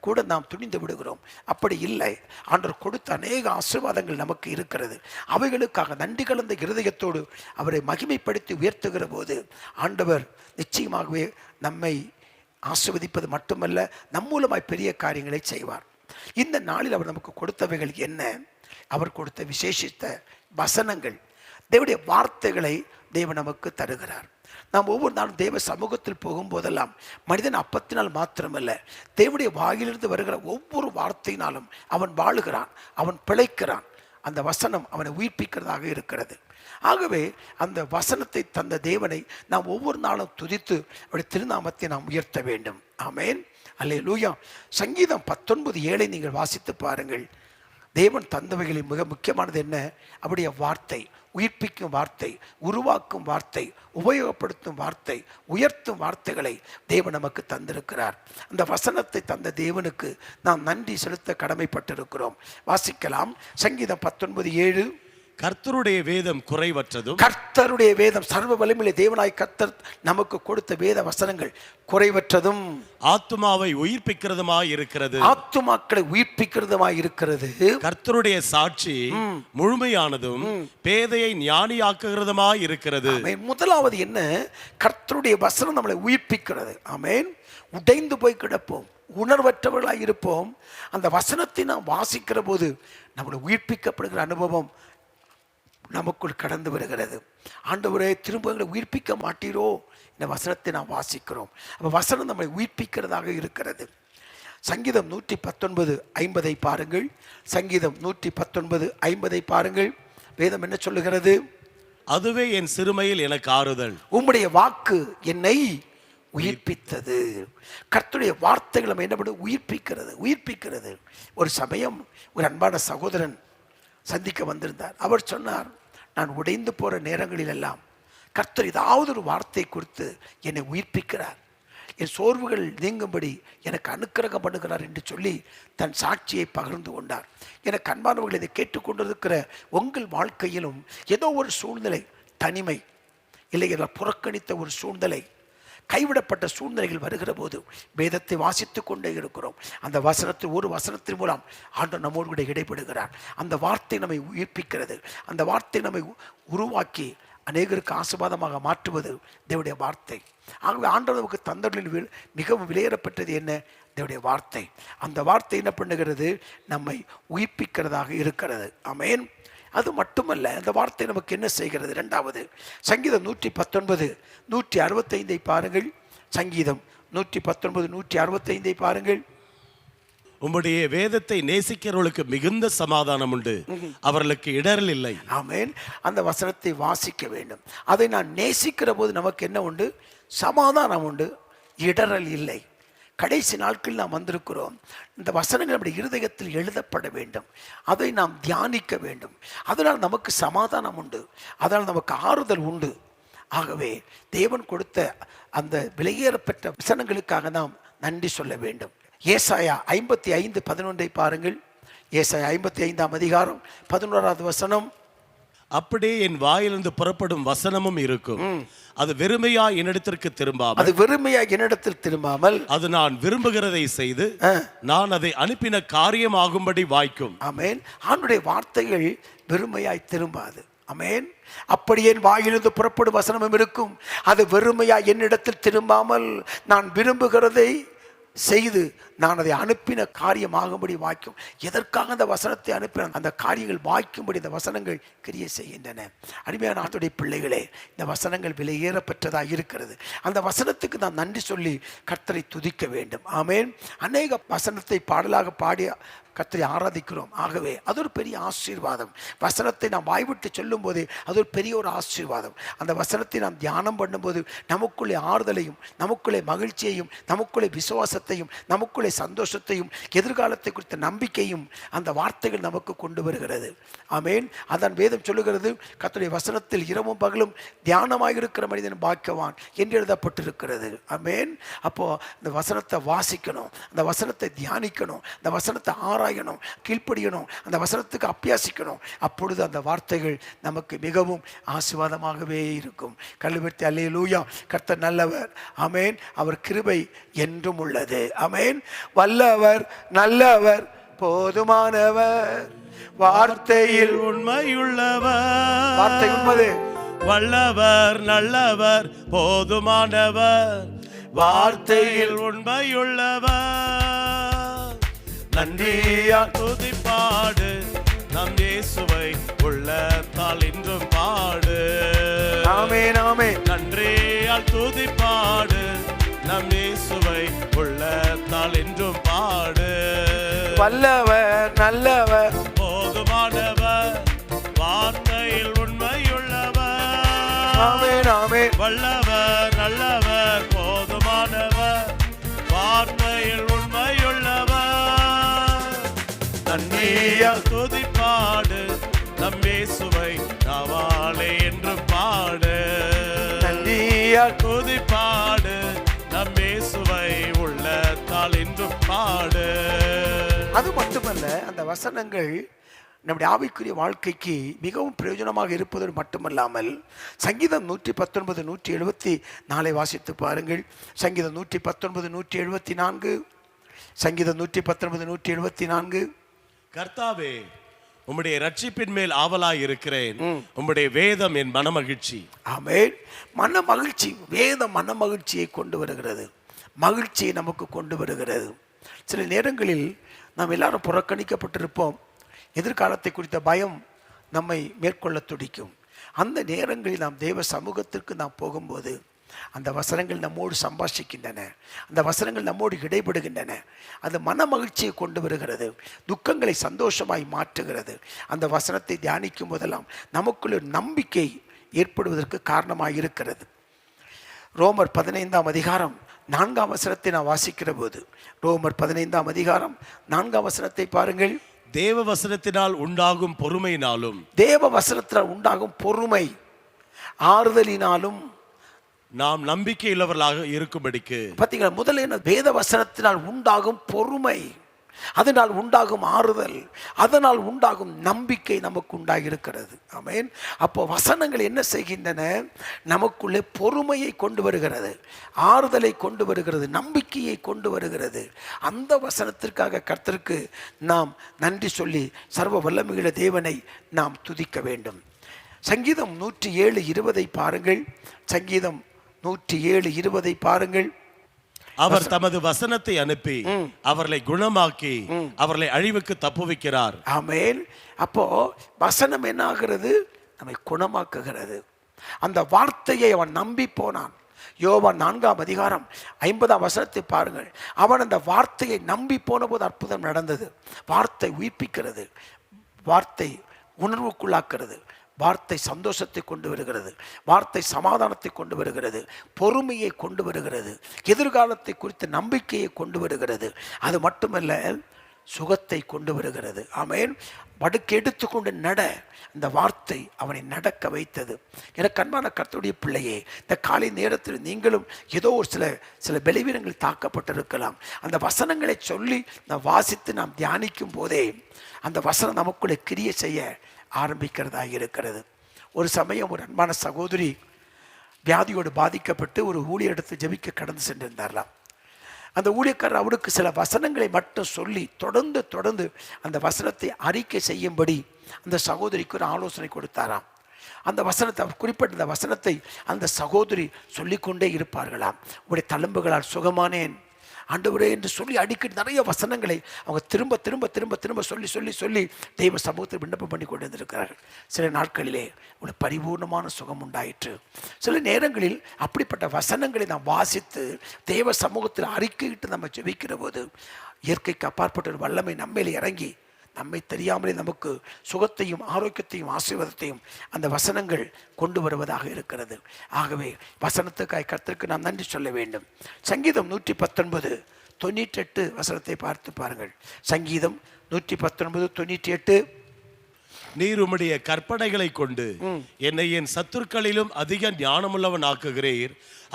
கூட நாம் துணிந்து விடுகிறோம். அப்படி இல்லை, ஆண்டவர் கொடுத்த அநேக ஆசீர்வாதங்கள் நமக்கு இருக்கிறது. அவைகளுக்காக நன்றி கலந்த இருதயத்தோடு அவரை மகிமைப்படுத்தி உயர்த்துகிற போது ஆண்டவர் நிச்சயமாகவே நம்மை ஆசீர்வதிப்பது மட்டுமல்ல, நம் மூலமாய் பெரிய காரியங்களை செய்வார். இந்த நாளில் அவர் நமக்கு கொடுத்தவைகள் என்ன? அவர் கொடுத்த விசேஷித்த வசனங்கள், தேவனுடைய வார்த்தைகளை தேவன் நமக்கு தருகிறார். நாம் ஒவ்வொரு நாளும் தேவ சமூகத்தில் போகும்போதெல்லாம் மனிதன் அப்பத்தினால் மாத்திரமல்ல, தேவனுடைய வாயிலிருந்து வருகிற ஒவ்வொரு வார்த்தையினாலும் அவன் வாழுகிறான், அவன் பிழைக்கிறான். அந்த வசனம் அவனை உயிர்ப்பிக்கிறதாக இருக்கிறது. ஆகவே அந்த வசனத்தை தந்த தேவனை நாம் ஒவ்வொரு நாளும் துதித்து அவருடைய திருநாமத்தை நாம் உயர்த்த வேண்டும். ஆமென், அல்லேலூயா. சங்கீதம் 19:7 நீங்கள் வாசித்து பாருங்கள். தேவன் தந்தவைகளில் மிக முக்கியமானது என்ன? அவருடைய வார்த்தை, உயிர்ப்பிக்கும் வார்த்தை, உருவாக்கும் வார்த்தை, உபயோகப்படுத்தும் வார்த்தை, உயர்த்தும் வார்த்தைகளை தேவன் நமக்கு தந்திருக்கிறார். அந்த வசனத்தை தந்த தேவனுக்கு நாம் நன்றி செலுத்த கடமைப்பட்டிருக்கிறோம். வாசிக்கலாம். சங்கீதம் 19:7. கர்த்தருடைய வேதம் குறைவற்றதும், கர்த்தருடைய வேதம், சர்வ வலிமையுள்ள தேவனாய் கர்த்தர் நமக்கு கொடுத்த வேத வசனங்கள் குறைவற்றதும் ஆத்துமாவை உயிர்ப்பிக்கிறதுமாய் இருக்கிறது. ஆத்துமாக்களை உயிர்ப்பிக்கிறதுமாய் இருக்கிறது. கர்த்தருடைய சாட்சி முழுமையானதும் பேதையை ஞானியாக்குகிறதுமாய் இருக்கிறது. முதலாவது என்ன? கர்த்தருடைய வசனம் நம்மளை உயிர்ப்பிக்கிறது. ஆமென். உடைந்து போய் கிடப்போம், உணர்வற்றவர்களாய் இருப்போம். அந்த வசனத்தை நாம் வாசிக்கிற போது நம்மளை உயிர்ப்பிக்கப்படுகிற அனுபவம் நமக்குள் கடந்து வருகிறது. ஆண்டவரே, திரும்ப எங்களை உயிர்ப்பிக்க மாட்டீரோ? இந்த வசனத்தை நாம் வாசிக்கிறோம். அப்போ வசனம் நம்மை உயிர்ப்பிக்கிறதாக இருக்கிறது. சங்கீதம் 119:50 பாருங்கள். சங்கீதம் 119:50 பாருங்கள். வேதம் என்ன சொல்லுகிறது? அதுவே என் சிறுமையில் எனக்கு ஆறுதல், உம்முடைய வாக்கு என்னை உயிர்ப்பித்தது. கர்த்தருடைய வார்த்தைகள் நம்ம என்ன பண்ண? உயிர்ப்பிக்கிறது. ஒரு சமயம் ஒரு அன்பான சகோதரன் சந்திக்க வந்திருந்தார். அவர் சொன்னார், நான் உடைந்து போற நேரங்களில் எல்லாம் கர்த்தர் ஏதாவது ஒரு வார்த்தை கொடுத்து என்னை உயிர்ப்பிக்கிறார், என் சோர்வுகள் நீங்கும்படி எனக்கு அனுக்கிரகம் பண்ணுகிறார் என்று சொல்லி தன் சாட்சியை பகிர்ந்து கொண்டார். எனக்கு அன்பானவர்கள், இதை கேட்டுக்கொண்டிருக்கிற உங்கள் வாழ்க்கையிலும் ஏதோ ஒரு சூழ்நிலை, தனிமை, இல்லை புறக்கணித்த ஒரு சூழ்நிலை, கைவிடப்பட்ட சூழ்நிலைகள் வருகிற போது வேதத்தை வாசித்து கொண்டே இருக்கிறோம். அந்த வசனத்தில், ஒரு வசனத்தின் மூலம் ஆண்டவர் நம்மோடு கூட இடைபடுகிறார். அந்த வார்த்தை நம்மை உயிர்ப்பிக்கிறது. அந்த வார்த்தை நம்மை உருவாக்கி அநேகருக்கு ஆசீர்வாதமாக மாற்றுவது தேவனுடைய வார்த்தை. ஆகவே ஆண்டவர் நமக்கு தந்தவர்களில் மிகவும் விலையேறப்பட்டது என்ன? தேவனுடைய வார்த்தை. அந்த வார்த்தை என்ன பண்ணுகிறது? நம்மை உயிர்ப்பிக்கிறதாக இருக்கிறது. ஆமென். அது மட்டுமல்ல, அந்த வார்த்தை நமக்கு என்ன செய்கிறது? இரண்டாவது, சங்கீதம் 119:165 பாருங்கள். சங்கீதம் 119:165 பாருங்கள். உம்முடைய வேதத்தை நேசிக்கிறவர்களுக்கு மிகுந்த சமாதானம் உண்டு, அவர்களுக்கு இடரல் இல்லை. ஆமென். அந்த வசனத்தை வாசிக்க வேண்டும். அதை நான் நேசிக்கிற போது நமக்கு என்ன உண்டு? சமாதானம் உண்டு, இடரல் இல்லை. கடைசி நாட்களில் நாம் வந்திருக்கிறோம். இந்த வசனங்கள் நம்முடைய இருதயத்தில் எழுதப்பட வேண்டும், அதை நாம் தியானிக்க வேண்டும். அதனால் நமக்கு சமாதானம் உண்டு, அதனால் நமக்கு ஆறுதல் உண்டு. ஆகவே தேவன் கொடுத்த அந்த விலையேறப்பெற்ற வசனங்களுக்காக நாம் நன்றி சொல்ல வேண்டும். ஏசாயா 55:11 பாருங்கள். ஏசாயா 55:11 வசனம். அப்படியே என் வாயிலிருந்து புறப்படும் வசனமும் இருக்கும், அது வெறுமையா என்னிடத்திற்கு திரும்பாமல், அது வெறுமையா என்னிடத்தில் திரும்பாமல், அது நான் விரும்புகிறதை செய்து நான் அதை அனுப்பின காரியமாகும்படி வாய்க்கும். ஆமென். ஆண்டவருடைய வார்த்தைகள் வெறுமையாய் திரும்பாது. ஆமென். அப்படியே வாயிலிருந்து புறப்படும் வசனமும் இருக்கும், அது வெறுமையா என்னிடத்தில் திரும்பாமல் நான் விரும்புகிறதை செய்து நான் அதை அனுப்பின காரியமாகும்படி வாய்க்கும். எதற்காக அந்த வசனத்தை அனுப்பின? அந்த காரியங்கள் வாய்க்கும்படி இந்த வசனங்கள் கிரியை செய்கின்றன. அருமையான ஆண்டவருடைய பிள்ளைகளே, இந்த வசனங்கள் விலையேறப்பெற்றதாக இருக்கிறது. அந்த வசனத்துக்கு நாம் நன்றி சொல்லி கர்த்தரை துதிக்க வேண்டும். ஆமென். அநேக வசனத்தை பாடலாக பாடி கர்த்தரை ஆராதிக்கிறோம். ஆகவே அது ஒரு பெரிய ஆசீர்வாதம். வசனத்தை நாம் வாய்விட்டு சொல்லும் போதே அது ஒரு பெரிய ஒரு ஆசீர்வாதம். அந்த வசனத்தை நாம் தியானம் பண்ணும்போது நமக்குள்ளே ஆறுதலையும், நமக்குள்ளே மகிழ்ச்சியையும், நமக்குள்ளே விசுவாசத்தையும், நமக்குள்ளே சந்தோஷத்தையும், எதிர்காலத்தை குறித்த நம்பிக்கையும் அந்த வார்த்தைகள் நமக்கு கொண்டு வருகிறது. ஆமென். அதான் வேதம் சொல்லுகிறது, கர்த்தருடைய வசனத்தில் இரவும் பகலும் தியானமாக இருக்கிற மனிதன் பாக்கியவான் என்று எழுதப்பட்டிருக்கிறது. ஆமென். அப்போ இந்த வசனத்தை வாசிக்கணும், அந்த வசனத்தை தியானிக்கணும், அந்த வசனத்தை ஆராயணும், கீழ்ப்படியணும், அந்த வசனத்துக்கு அபியாசிக்கணும். அப்பொழுது அந்த வார்த்தைகள் நமக்கு மிகவும் ஆசீர்வாதமாகவே இருக்கும். கல்லுவர்த்தி அல்லேலூயா. கர்த்தர் நல்லவர். ஆமென். அவர் கிருபை என்றும் உள்ளது. ஆமென். வல்லவர், நல்லவர், போதுமானவர், வார்த்தையில் உண்மையுள்ளவர், வார்த்தை உண்மை, வல்லவர், நல்லவர், போதுமானவர், வார்த்தையில் உண்மையுள்ளவர். நன்றியா துதிப்பாடு, நம் இயேசுவை உள்ளத்தால் இன்றும் பாடு. ஆமென் ஆமென். நன்றியால் துதி பாடு, நம் இயேசுவை உள்ளத்தால் இன்றும் பாடு. வல்லவர் நல்லவர் போதுமானவர், வார்த்தையில் உண்மையுள்ளவர். ஆமென் ஆமென். வல்லவர் நல்லவர், போதுமானவர், வார்த்தையில் உண்மையுள்ளவர். நன்றியால் துதி பாடு, நம் இயேசுவை நாவாலே என்று பாடு. நன்றியால் துதி பாடு, நம் இயேசுவை உள்ளத்தால் என்று பாடு. அது மட்டுமல்ல, அந்த வசனங்கள் நம்முடைய ஆவிக்குரிய வாழ்க்கைக்கு மிகவும் பிரயோஜனமாக இருப்பதோடு மட்டுமல்லாமல், சங்கீதம் 119 174 வாசித்து பாருங்கள். சங்கீதம் 119 174, சங்கீதம் 119 174. கர்த்தாவே, உம்முடைய ரட்சிப்பின் மேல் ஆவலாய் இருக்கிறேன், உம்முடைய வேதம் என் மனமகிழ்ச்சி. ஆமென். மன மகிழ்ச்சி, வேதம் மன மகிழ்ச்சியை கொண்டு வருகிறது, மகிழ்ச்சியை நமக்கு கொண்டு வருகிறது. சில நேரங்களில் நாம் எல்லாரும் புறக்கணிக்கப்பட்டிருப்போம். எதிர்காலத்தை குறித்த பயம் நம்மை மேற்கொள்ள துடிக்கும். அந்த நேரங்களில் நாம் தேவ சமூகத்திற்கு நாம் போகும்போது அந்த வசனங்கள் நம்மோடு சம்பாஷிக்கின்றன, அந்த வசனங்கள் நம்மோடு இடைபடுகின்றன. அது மன மகிழ்ச்சியை கொண்டு வருகிறது, துக்கங்களை சந்தோஷமாய் மாற்றுகிறது. அந்த வசனத்தை தியானிக்கும் போதெல்லாம் நமக்குள்ள நம்பிக்கை ஏற்படுவதற்கு காரணமாக இருக்கிறது. ரோமர் 15ஆம் அதிகாரம் 4ஆம் வசனத்தை நான் வாசிக்கிற போது, ரோமர் 15ஆம் அதிகாரம் 4ஆம் வசனத்தை பாருங்கள். தேவ வசனத்தினால் உண்டாகும் பொறுமையினாலும், தேவ வசனத்தினால் உண்டாகும் பொறுமை, ஆறுதலினாலும் நாம் நம்பிக்கையுள்ளவர்களாக இருக்கும்படிக்கு. பார்த்தீங்களா, முதல்ல என்ன? வேத வசனத்தினால் உண்டாகும் பொறுமை, அதனால் உண்டாகும் ஆறுதல், அதனால் உண்டாகும் நம்பிக்கை நமக்கு உண்டாகி இருக்கிறது. ஆமென். அப்போ வசனங்கள் என்ன செய்கின்றன? நமக்குள்ளே பொறுமையை கொண்டு வருகிறது, ஆறுதலை கொண்டு வருகிறது, நம்பிக்கையை கொண்டு வருகிறது. அந்த வசனத்திற்காக கர்த்தருக்கு நாம் நன்றி சொல்லி சர்வ வல்லமையுள்ள தேவனை நாம் துதிக்க வேண்டும். சங்கீதம் 107:20 பாருங்கள். சங்கீதம் 107:20 பாருங்கள். அவர் தமது வசனத்தை அனுப்பி அவர்களை குணமாக்கி அவர்களை அழிவுக்கு தப்புவிக்கிறார். ஆமென். அப்போ வசனம் என்ன ஆகிறது? நம்மை குணமாக்குகிறது. அந்த வார்த்தையை அவன் நம்பி போனான். யோவான் 4ஆம் அதிகாரம் 50ஆம் வசனத்தை பாருங்கள். அவன் அந்த வார்த்தையை நம்பி போன போது அற்புதம் நடந்தது. வார்த்தை உயிர்ப்பிக்கிறது, வார்த்தை உணர்வுக்குள்ளாக்குறது, வார்த்தை சந்தோஷத்தை கொண்டு வருகிறது, வார்த்தை சமாதானத்தை கொண்டு வருகிறது, பொறுமையை கொண்டு வருகிறது, எதிர்காலத்தை குறித்த நம்பிக்கையை கொண்டு வருகிறது. அது மட்டுமல்ல, சுகத்தை கொண்டு வருகிறது. ஆமென். படுக்கை எடுத்துக்கொண்டு நட, இந்த வார்த்தை அவனை நடக்க வைத்தது. எனக்கு அன்பான கர்த்தருடைய பிள்ளையே, இந்த காலை நேரத்தில் நீங்களும் ஏதோ ஒரு சில பலவீனங்கள் தாக்கப்பட்டிருக்கலாம். அந்த வசனங்களை சொல்லி நாம் வாசித்து நாம் தியானிக்கும் போதே அந்த வசனம் நமக்குள்ளே கிரியை செய்ய ஆரம்பிக்கிறதாக இருக்கிறது. ஒரு சமயம் ஒரு அன்பான சகோதரி வியாதியோடு பாதிக்கப்பட்டு ஒரு ஊழியரிடத்து ஜெபிக்க கடந்து சென்றிருந்தாரலாம். அந்த ஊழியக்காரர் அவருக்கு சில வசனங்களை மட்டும் சொல்லி தொடர்ந்து அந்த வசனத்தை அறிக்கை செய்யும்படி அந்த சகோதரிக்கு ஒரு ஆலோசனை கொடுத்தாராம். அந்த வசனத்தை, குறிப்பிட்ட அந்த வசனத்தை அந்த சகோதரி சொல்லிக்கொண்டே இருப்பார்களாம். உடைய தழும்புகளால் சுகமானேன் ஆண்டவரே என்று சொல்லி அடிக்கடி நிறைய வசனங்களை அவங்க திரும்ப சொல்லி தெய்வ சமூகத்தில் விண்ணப்பம் பண்ணி கொண்டு வந்திருக்கிறார்கள். சில நாட்களிலே ஒரு பரிபூர்ணமான சுகம் உண்டாயிற்று. சில நேரங்களில் அப்படிப்பட்ட வசனங்களை நாம் வாசித்து தெய்வ சமூகத்தில் அறிக்கையிட்டு நம்ம ஜெபிக்கிற போது இயற்கைக்கு அப்பாற்பட்ட ஒரு வல்லமை நம்மேல் இறங்கி நம்மை தெரியாமலே நமக்கு சுகத்தையும் ஆரோக்கியத்தையும் ஆசீர்வாதத்தையும் அந்த வசனங்கள் கொண்டு வருவதாக இருக்கிறது. ஆகவே வசனத்துக்காய் கர்த்தருக்கு நாம் நன்றி சொல்ல வேண்டும். சங்கீதம் 119:98 வசனத்தை பார்த்து பாருங்கள். சங்கீதம் 119:98. நீர் உம்முடைய கற்பனைகளை கொண்டு என்னை என் சத்துருக்களிலும் அதிக ஞானமுள்ளவன் ஆக்குகிறீர்,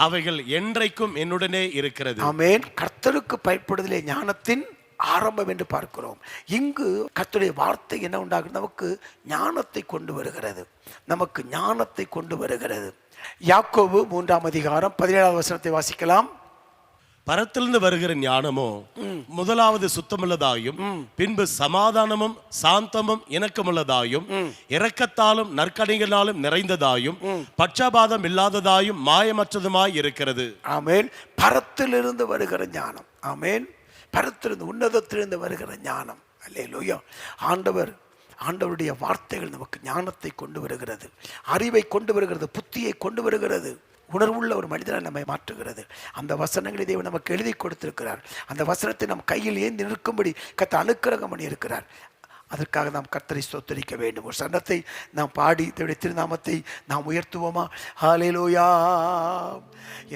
அவைகள் என்றைக்கும் என்னுடனே இருக்கிறது. ஆமென். கர்த்தருக்கு பயப்படுதலே ஞானத்தின் ஆரம்பம் என்று பார்க்கிறோம். இங்கு கர்த்தருடைய வார்த்தை என்ன உண்டாகிறது? நமக்கு ஞானத்தை கொண்டு வருகிறது, நமக்கு ஞானத்தை கொண்டு வருகிறது. யாக்கோபு 3ஆம் அதிகாரம் 17ஆவது வசனத்தை வாசிக்கலாம். பரத்திலிருந்து வருகிற ஞானமோ முதலாவது சுத்தமுள்ளதாயும் பின்பு சமாதானமும் சாந்தமும் இணக்கமுள்ளதாயும் இரக்கத்தாலும் நற்கனிகளாலும் நிறைந்ததாயும் பட்சபாதம் இல்லாததாயும் மாயமற்றதுமாய் இருக்கிறது. ஆமென். பரத்திலிருந்து வருகிற ஞானம். ஆமென். பரத்திலிருந்து, உன்னதத்திலிருந்து வருகிற ஞானம். அல்லேலூயா. ஆண்டவர் ஆண்டவருடைய வார்த்தைகள் நமக்கு ஞானத்தை கொண்டு வருகிறது, அறிவை கொண்டு வருகிறது, புத்தியை கொண்டு வருகிறது, உணர்வுள்ள ஒரு மனிதனை நம்மை மாற்றுகிறது. அந்த வசனங்களை தேவன் நமக்கு எழுதி கொடுத்திருக்கிறார். அந்த வசனத்தை நம் கையில் ஏந்தி நிற்கும்படி கர்த்தர் அனுக்கிரகம் பண்ணி இருக்கிறார். அதற்காக நாம் கர்த்தரை ஸ்தோத்திரிக்க வேண்டும். ஒரு சரணத்தை நாம் பாடி தேவனுடைய திருநாமத்தை நாம் உயர்த்துவோமா? ஹல்லேலூயா.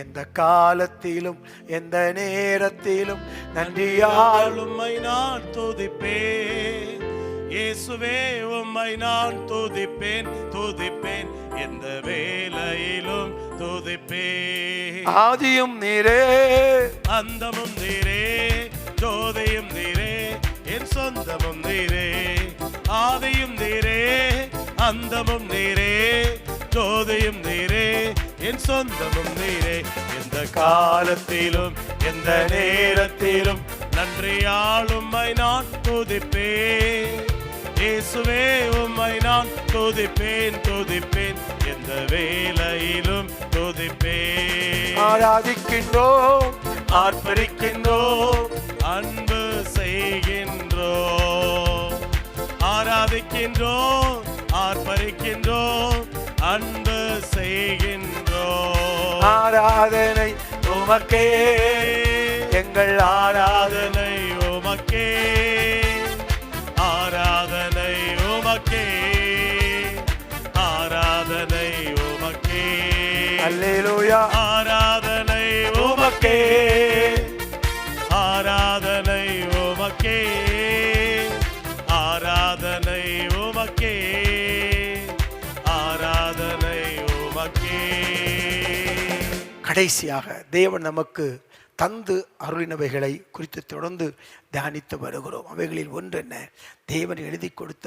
எந்த காலத்திலும் எந்த நேரத்திலும் நன்றியால் உம்மை நான் துதிப்பேன் இயேசுவே, உம்மை நான் துதிப்பேன் துதிப்பேன், எந்த வேளையிலும் துதிப்பேன். ஆதியும் நீரே அந்தமும் நீரே, ஜோதியும் நீரே, என் சொந்தமும் நீரே. ஆதியும் நீரே, அந்தமும் நீரே, ஜோதியும் நீரே, என் சொந்தமும் நீரே. எந்த காலத்திலும் எந்த நேரத்திலும் நன்றியால் உம்மை நான் துதிப்பேன் இயேசுவே, உம்மை நான் துதிப்பேன் துதிப்பேன், எந்த வேளையிலும் துதிப்பேன். ஆராதிக்கின்றோம், ஆர்ப்பரிக்கின்றோம், அன்பு செய்கின்றோம். ஆராதிக்கின்றோம், ஆர்ப்பரிக்கின்றோம், அன்பு செய்கின்றோம். ஆராதனை உமக்கே, எங்கள் ஆராதனை உமக்கே, ஆராதனை உமக்கே, ஆராதனை உமக்கே. அல்லேலூயா. ஆராதனை உமக்கே, ஆராதனை உமக்கே, ஆராதனை உமக்கே, ஆராதனை உமக்கே. கடைசியாக தேவன் நமக்கு தந்து அருளினவைகளை குறித்து தொடர்ந்து தியானித்து வருகிறோம். அவைகளில் ஒன்று என்ன? தேவன் எழுதி கொடுத்த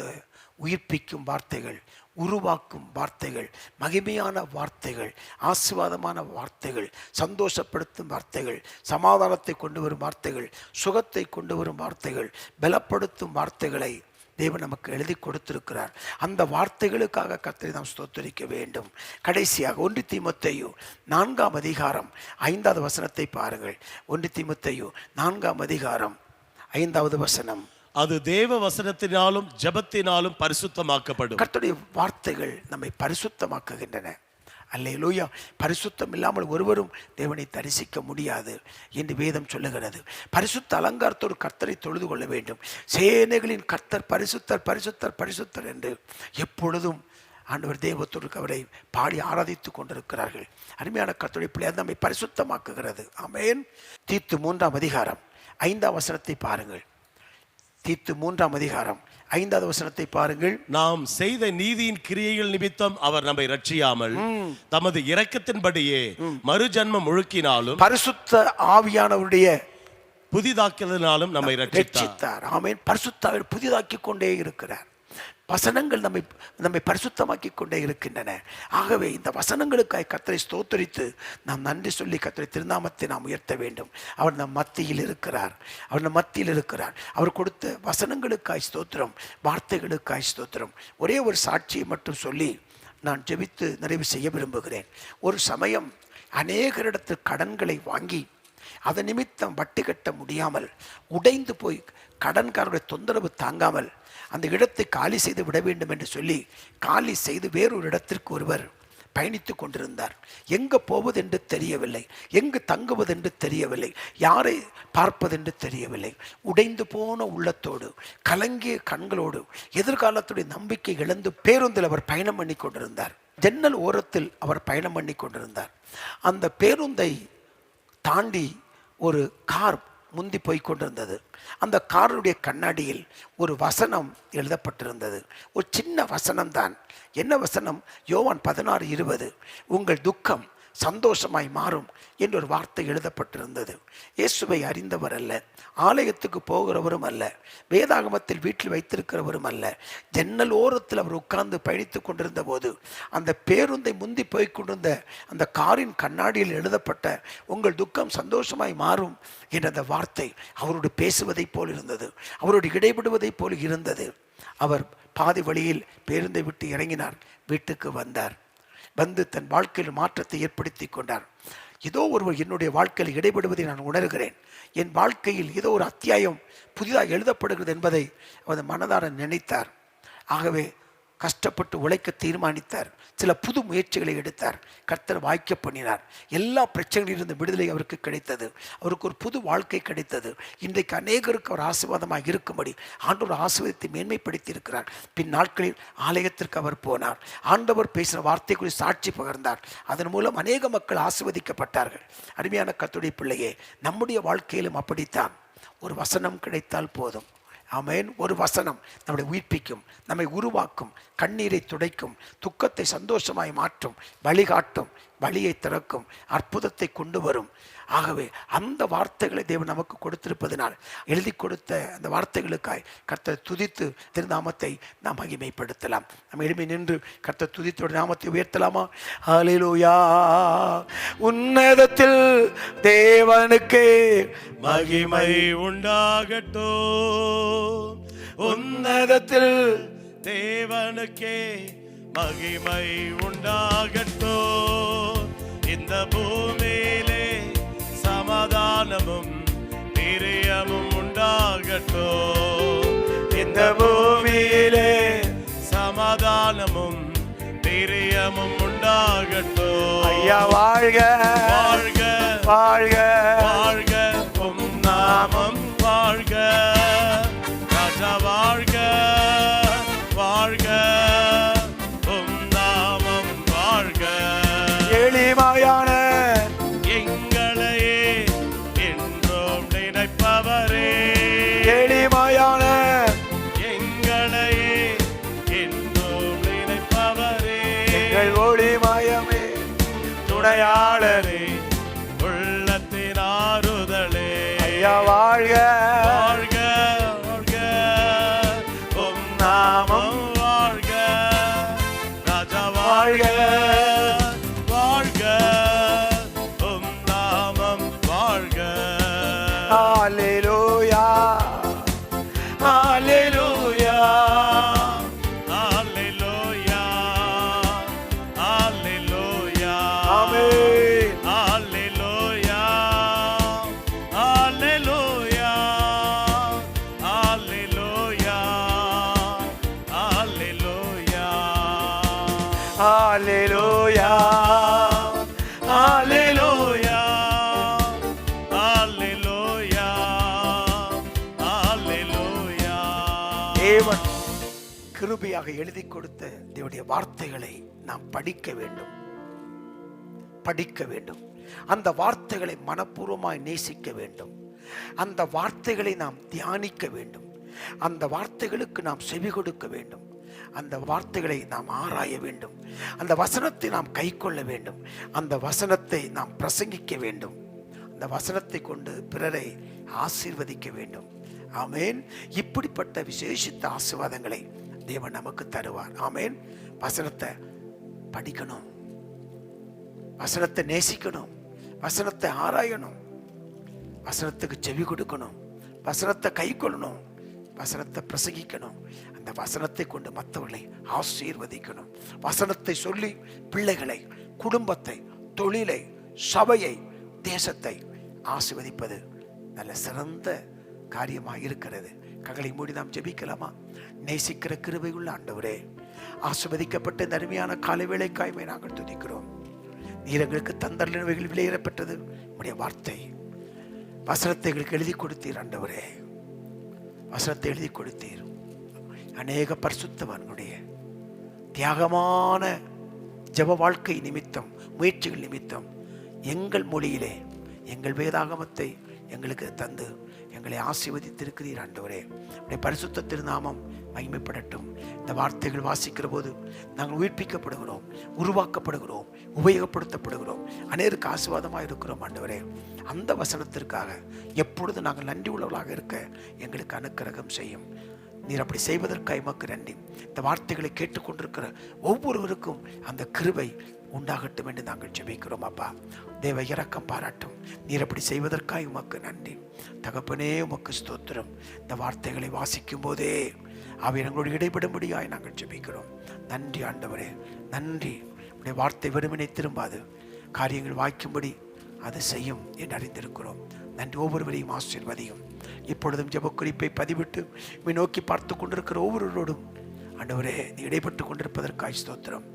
உயிர்ப்பிக்கும் வார்த்தைகள், உருவாக்கும் வார்த்தைகள், மகிமையான வார்த்தைகள், ஆசீர்வாதமான வார்த்தைகள், சந்தோஷப்படுத்தும் வார்த்தைகள், சமாதானத்தை கொண்டு வரும் வார்த்தைகள், சுகத்தை கொண்டு வரும் வார்த்தைகள், பலப்படுத்தும் வார்த்தைகளை தேவன் நமக்கு எழுதி கொடுத்திருக்கிறார். அந்த வார்த்தைகளுக்காக கர்த்தரை நாம் ஸ்தோத்திரிக்க வேண்டும். கடைசியாக 1 தீமோத்தேயு 4ஆம் அதிகாரம் 5வது வசனத்தை பாருங்கள். 1 தீமோத்தேயு 4ஆம் அதிகாரம் 5வது வசனம். அது தேவ வசனத்தினாலும் ஜெபத்தினாலும் பரிசுத்தமாக்கப்படும். கர்த்தருடைய வார்த்தைகள் நம்மை பரிசுத்தமாக்குகின்றன. அல்லேலூயா. பரிசுத்தம் இல்லாமல் ஒருவரும் தேவனை தரிசிக்க முடியாது என்று வேதம் சொல்லுகிறது. பரிசுத்த அலங்காரத்தோடு கர்த்தரை தொழுது கொள்ள வேண்டும். சேனைகளின் கர்த்தர் பரிசுத்தர் பரிசுத்தர் பரிசுத்தர் என்று எப்பொழுதும் ஆண்டவர் தேவத்தோடு அவரை பாடி ஆராதித்து கொண்டிருக்கிறார்கள். அருமையான கர்த்தருடைய பிள்ளையார் நம்மை பரிசுத்தமாக்குகிறது. ஆமென். தீத்து 3ஆம் அதிகாரம் 5ஆம் வசனத்தை பாருங்கள். தீத்து 3ஆம் அதிகாரம் 5வது வசனத்தை பாருங்கள். நாம் செய்த நீதியின் கிரியைகள் நிமித்தம் அவர் நம்மை ரட்சியாமல் தமது இரக்கத்தின்படியே மறுஜன்மம் முழுக்கினாலும் பரிசுத்த ஆவியானவருடைய புதிதாக்கினாலும் நம்மை ரட்சித்தார். ஆமென். பரிசுத்த புதிதாக்கி கொண்டே இருக்கிறார். வசனங்கள் நம்மை பரிசுத்தமாக்கி கொண்டே இருக்கின்றன. ஆகவே இந்த வசனங்களுக்காய் கர்த்தரை ஸ்தோத்திரித்து நாம் நன்றி சொல்லி கர்த்தரை திருநாமத்தை நாம் உயர்த்த வேண்டும். அவர் நம் மத்தியில் இருக்கிறார். அவர் நம் மத்தியில் இருக்கிறார். அவர் கொடுத்த வசனங்களுக்காய் ஸ்தோத்திரம், வார்த்தைகளுக்காய் ஸ்தோத்திரம். ஒரே ஒரு சாட்சியை மட்டும் சொல்லி நான் ஜெபித்து நிறைவு செய்ய விரும்புகிறேன். ஒரு சமயம் அநேகரிடத்தில் கடன்களை வாங்கி அதன் நிமித்தம் வட்டி கட்ட முடியாமல் உடைந்து போய் கடன்காரருடைய தொந்தரவு தாங்காமல் அந்த இடத்தை காலி செய்து விட வேண்டும் என்று சொல்லி காலி செய்து வேறொரு இடத்திற்கு ஒருவர் பயணித்து கொண்டிருந்தார். எங்கு போவதென்று தெரியவில்லை, எங்கு தங்குவதென்று தெரியவில்லை, யாரை பார்ப்பதென்று தெரியவில்லை. உடைந்து போன உள்ளத்தோடு, கலங்கிய கண்களோடு, எதிர்காலத்துடைய நம்பிக்கை இழந்து பேருந்தில் அவர் பயணம் பண்ணி கொண்டிருந்தார். ஜன்னல் ஓரத்தில் அவர் பயணம் பண்ணி கொண்டிருந்தார். அந்த பேருந்தை தாண்டி ஒரு கார் முந்தி போய் கொண்டிருந்தது. அந்த காருடைய கண்ணாடியில் ஒரு வசனம் எழுதப்பட்டிருந்தது. ஒரு சின்ன வசனம்தான். என்ன வசனம்? யோவான் 16:20 உங்கள் துக்கம் சந்தோஷமாய் மாறும் என்று ஒரு வார்த்தை எழுதப்பட்டிருந்தது. இயேசுவை அறிந்தவர் அல்ல, ஆலயத்துக்கு போகிறவரும் அல்ல, வேதாகமத்தில் வீட்டில் வைத்திருக்கிறவரும் அல்ல. ஜன்னல் ஓரத்தில் அவர் உட்கார்ந்து பயணித்து கொண்டிருந்த போது அந்த பேருந்தை முந்தி போய் கொண்டிருந்த அந்த காரின் கண்ணாடியில் எழுதப்பட்ட உங்கள் துக்கம் சந்தோஷமாய் மாறும் என்ற அந்த வார்த்தை அவரோடு பேசுவதை போல் இருந்தது, அவரோடு இடைபடுவதை போல் இருந்தது. அவர் பாதி வழியில் பேருந்தை விட்டு இறங்கினார், வீட்டுக்கு வந்தார். வந்து தன் வாழ்க்கையில் மாற்றத்தை ஏற்படுத்தி கொண்டார். ஏதோ ஒருவர் என்னுடைய வாழ்க்கையில் இடைபடுவதை நான் உணர்கிறேன், என் வாழ்க்கையில் ஏதோ ஒரு அத்தியாயம் புதிதாக எழுதப்படுகிறது என்பதை அவர் மனதார நினைத்தார். ஆகவே கஷ்டப்பட்டு உழைக்க தீர்மானித்தார். சில புது முயற்சிகளை எடுத்தார். கர்த்தர் வாய்க்க பண்ணினார். எல்லா பிரச்சனைகளிலிருந்து விடுதலை அவருக்கு கிடைத்தது. அவருக்கு ஒரு புது வாழ்க்கை கிடைத்தது. இன்றைக்கு அநேகருக்கு அவர் ஆசீர்வாதமாக இருக்கும்படி ஆண்டவர் ஆசீர்வாதத்தை மேன்மைப்படுத்தி இருக்கிறார். பின் நாட்களில் ஆலயத்திற்கு அவர் போனார். ஆண்டவர் பேசின வார்த்தை குறித்து சாட்சி பகர்ந்தார். அதன் மூலம் அநேக மக்கள் ஆசீர்வதிக்கப்பட்டார்கள். அருமையான கர்த்தருடைய பிள்ளையே, நம்முடைய வாழ்க்கையிலும் அப்படித்தான். ஒரு வசனம் கிடைத்தால் போதும். ஆமென். ஒரு வசனம் நம்மை உயிர்ப்பிக்கும், நம்மை உருவாக்கும், கண்ணீரை துடைக்கும், துக்கத்தை சந்தோஷமாய் மாற்றும், வழிகாட்டும், வழியை திறக்கும், அற்புதத்தை கொண்டு வரும். ஆகவே அந்த வார்த்தைகளை தேவன் நமக்கு கொடுத்திருப்பதனால் எழுதி கொடுத்த அந்த வார்த்தைகளுக்காய் கர்த்தர் துதித்து திருநாமத்தை நாம் மகிமைப்படுத்தலாம். நம்ம எளிமை நின்று கர்த்தர் துதித்தோட நாமத்தை உயர்த்தலாமா? ஹல்லேலூயா. உன்னதத்தில் தேவனுக்கே மகிமை உண்டாகட்டும். உன்னதத்தில் தேவனுக்கே மகிமை உண்டாகட்டும். இந்த பூமியிலே சமாதானமும் பிரியமும் உண்டாகட்டும். இந்த பூமியிலே சமாதானமும் பிரியமும் உண்டாகட்டும். ஐயா வாழ்க வாழ்க வாழ்க வாழ்க, உம் நாமம் வாழ்க. ராஜா வாழ்க வாழ்க, உம் நாமம் வாழ்க. எளிமையான எங்களையே என்றும் நினைப்பவரே, எளிமையான எங்களையே என்றும் நினைப்பவரே, எங்கள் ஒளிமயமே துணையாளரே, உள்ளத்தின் ஆறுதலே. ஐயா வாழ்க வாழ்க வாழ்க, உம் நாமம் வாழ்க. ராஜா வாழ்க வாழ்க, உம் நாமம் வாழ்க. ஹல்லேலூயா ஹல்லேலூயா அல்லேலூயா அல்லேலூயா ஆமென். அல்லேலூயா அல்லேலூயா அல்லேலூயா அல்லேலூயா ஹல்லேலூயா ஹல்லேலூயா அல்லேலூயா அல்லேலூயா. தேவன் கிருபையாக எழுதி கொடுத்த தேவனுடைய வார்த்தைகளை நாம் படிக்க வேண்டும், படிக்க வேண்டும். அந்த வார்த்தைகளை மனப்பூர்வமாய் நேசிக்க வேண்டும். அந்த வார்த்தைகளை நாம் தியானிக்க வேண்டும். அந்த வார்த்தைகளுக்கு நாம் செவி கொடுக்க வேண்டும். அந்த வார்த்தைகளை நாம் ஆராய வேண்டும். அந்த வசனத்தை நாம் கைக்கொள்ள வேண்டும். அந்த வசனத்தை நாம் பிரசங்கிக்க வேண்டும். அந்த வசனத்தை கொண்டு பிறரை ஆசீர்வதிக்க வேண்டும். ஆமென். இப்படிப்பட்ட விசேஷித்த ஆசீர்வாதங்களை தேவன் நமக்கு தருவார். ஆமென். வசனத்தை படிக்கணும், வசனத்தை நேசிக்கணும், வசனத்தை ஆராயணும், வசனத்துக்கு செவி கொடுக்கணும், வசனத்தை கைக்கொள்ளணும், வசனத்தை பிரசங்கிக்கணும். அந்த வசனத்தை கொண்டு மற்றவர்களை ஆசீர்வதிக்கணும். வசனத்தை சொல்லி பிள்ளைகளை, குடும்பத்தை, தொழிலை, சபையை, தேசத்தை ஆசீர்வதிப்பது நல்ல சிறந்த காரியமாக இருக்கிறது. கண்களை மூடி நாம் ஜெபிக்கலாமா? நேசிக்கிற கிருபையுள்ள ஆண்டவரே, ஆசீர்வதிக்கப்பட்ட இந்த அருமையான காலை வேளைக்காய்மை நாங்கள் துதிக்கிறோம். நீர் எங்களுக்கு தந்தர்களில் விலையேறப்பட்டது உடைய வார்த்தை. வசனத்தை எங்களுக்கு எழுதி கொடுத்தீர் ஆண்டவரே, வசனத்தை எழுதி கொடுத்தீர். அநேக பரிசுத்தவான்களுடைய தியாகமான ஜெப வாழ்க்கை நிமித்தம், முயற்சிகள் நிமித்தம் எங்கள் மொழியிலே எங்கள் வேதாகமத்தை எங்களுக்கு தந்து எங்களை ஆசீர்வதித்திருக்கிறீர் ஆண்டவரே. உடைய பரிசுத்த திருநாமம் மகிமைப்படட்டும். இந்த வார்த்தைகள் வாசிக்கிற போது நாங்கள் உயிர்ப்பிக்கப்படுகிறோம், உருவாக்கப்படுகிறோம், உபயோகப்படுத்தப்படுகிறோம், அநேருக்கு ஆசீர்வாதமாக இருக்கிறோம் ஆண்டவரே. அந்த வசனத்திற்காக எப்பொழுது நாங்கள் நன்றி உள்ளவர்களாக இருக்க எங்களுக்கு அனுக்கிரகம் செய்யும். நீர் அப்படி செய்வதற்காக எமக்கு நன்றி. இந்த வார்த்தைகளை கேட்டுக்கொண்டிருக்கிற ஒவ்வொருவருக்கும் அந்த கிருபை உண்டாகட்டும் என்று நாங்கள் ஜெபிக்கிறோம். அப்பா, தேவ இரக்கம் பாராட்டும். நீர் அப்படி செய்வதற்காக உமக்கு நன்றி. தகப்பனே, உமக்கு ஸ்தோத்திரம். இந்த வார்த்தைகளை வாசிக்கும் போதே அவை எங்களோடு இடைபடும்படியாய் நாங்கள் ஜெபிக்கிறோம். நன்றி ஆண்டவரே, நன்றி. உடைய வார்த்தை வெறுமனே திரும்பாது, காரியங்கள் வாய்க்கும்படி அது செய்யும் என்று அறிந்திருக்கிறோம். நன்றி. ஒவ்வொருவரையும் ஆசீர்வதியும். இப்பொழுதும் ஜெப குறிப்பை பதிவிட்டு நோக்கி பார்த்து கொண்டிருக்கிற ஒவ்வொருவரோடும் ஆண்டவரே, நீ இடைப்பட்டு கொண்டிருப்பதற்காய் ஸ்தோத்திரம்.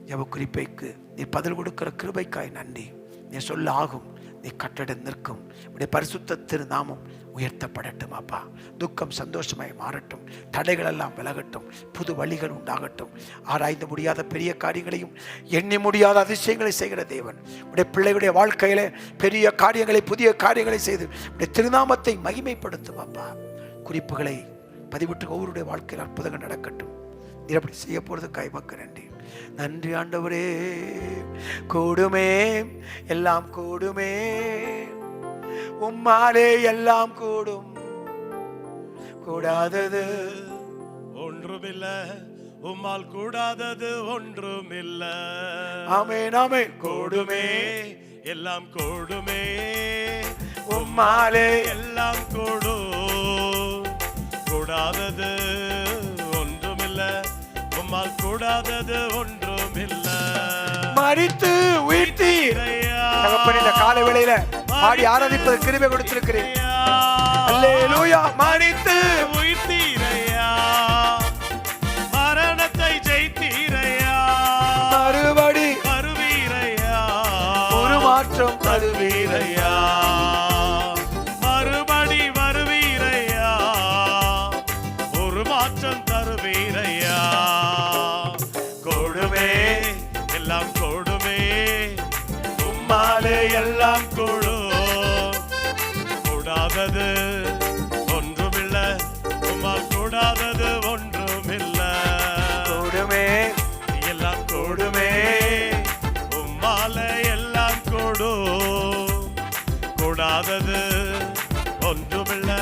ஜெப குறிப்பைக்கு நீ பதில் கொடுக்கிற கிருபைக்காய் நன்றி. நீ சொல்ல ஆகும், நீ கட்டட நிற்கும். உடைய பரிசுத்த திருநாமம் உயர்த்தப்படட்டும் அப்பா. துக்கம் சந்தோஷமாய் மாறட்டும், தடைகள் எல்லாம் விலகட்டும், புது வழிகள் உண்டாகட்டும். ஆராய்ந்து முடியாத பெரிய காரியங்களையும் எண்ணி முடியாத அதிசயங்களை செய்கிற தேவன் உடைய பிள்ளைகளுடைய வாழ்க்கையில பெரிய காரியங்களை, புதிய காரியங்களை செய்து உடைய திருநாமத்தை மகிமைப்படுத்தும் அப்பா. குறிப்புகளை பதிவிட்டு ஒவ்வொருடைய வாழ்க்கையில் அற்புதங்கள் நடக்கட்டும். நீர் அப்படி செய்ய போறது கைமக்க நன்றி. நன்றி ஆண்டவரே. கூடுமே, எல்லாம் கூடுமே, உம்மாலே எல்லாம் கூடும், கூடாதது ஒன்றுமில்ல, உம்மால் கூடாதது ஒன்றுமில்ல. ஆமென் ஆமென். கூடுமே, எல்லாம் கூடுமே, உம்மாலே எல்லாம் கூடும், கூடாதது ஒன்றுமில்ல, உம்மால் கூடாதது ஒன்றுமில்ல. மரித்து உயிர்த்தீர் தகப்பனே. இந்த காலை வேளையில பாடி ஆராதிப்பது கிருபை கொடுத்திருக்கிறேன். அல்லேலூயா. மரித்து உயிர்த்தீரையா, மரணத்தை ஜெயித்தீரையா, மறுபடி வருவீரையா, ஒரு மாற்றம் வருவீரையா, மறுபடி வருவீரையா, ஒரு மாற்றம் தருவீரையா. கூடுமே, எல்லாம் கூடுமே, உம்மாலே எல்லாம் கூடும், கூடாதது ஒன்றுமில்ல, உம்மால் கூடாதது ஒன்றுமில்ல. கூடுமே, எல்லாம் கூடுமே, உம்மால எல்லாம் கூடும், கூடாதது ஒன்றுமில்ல,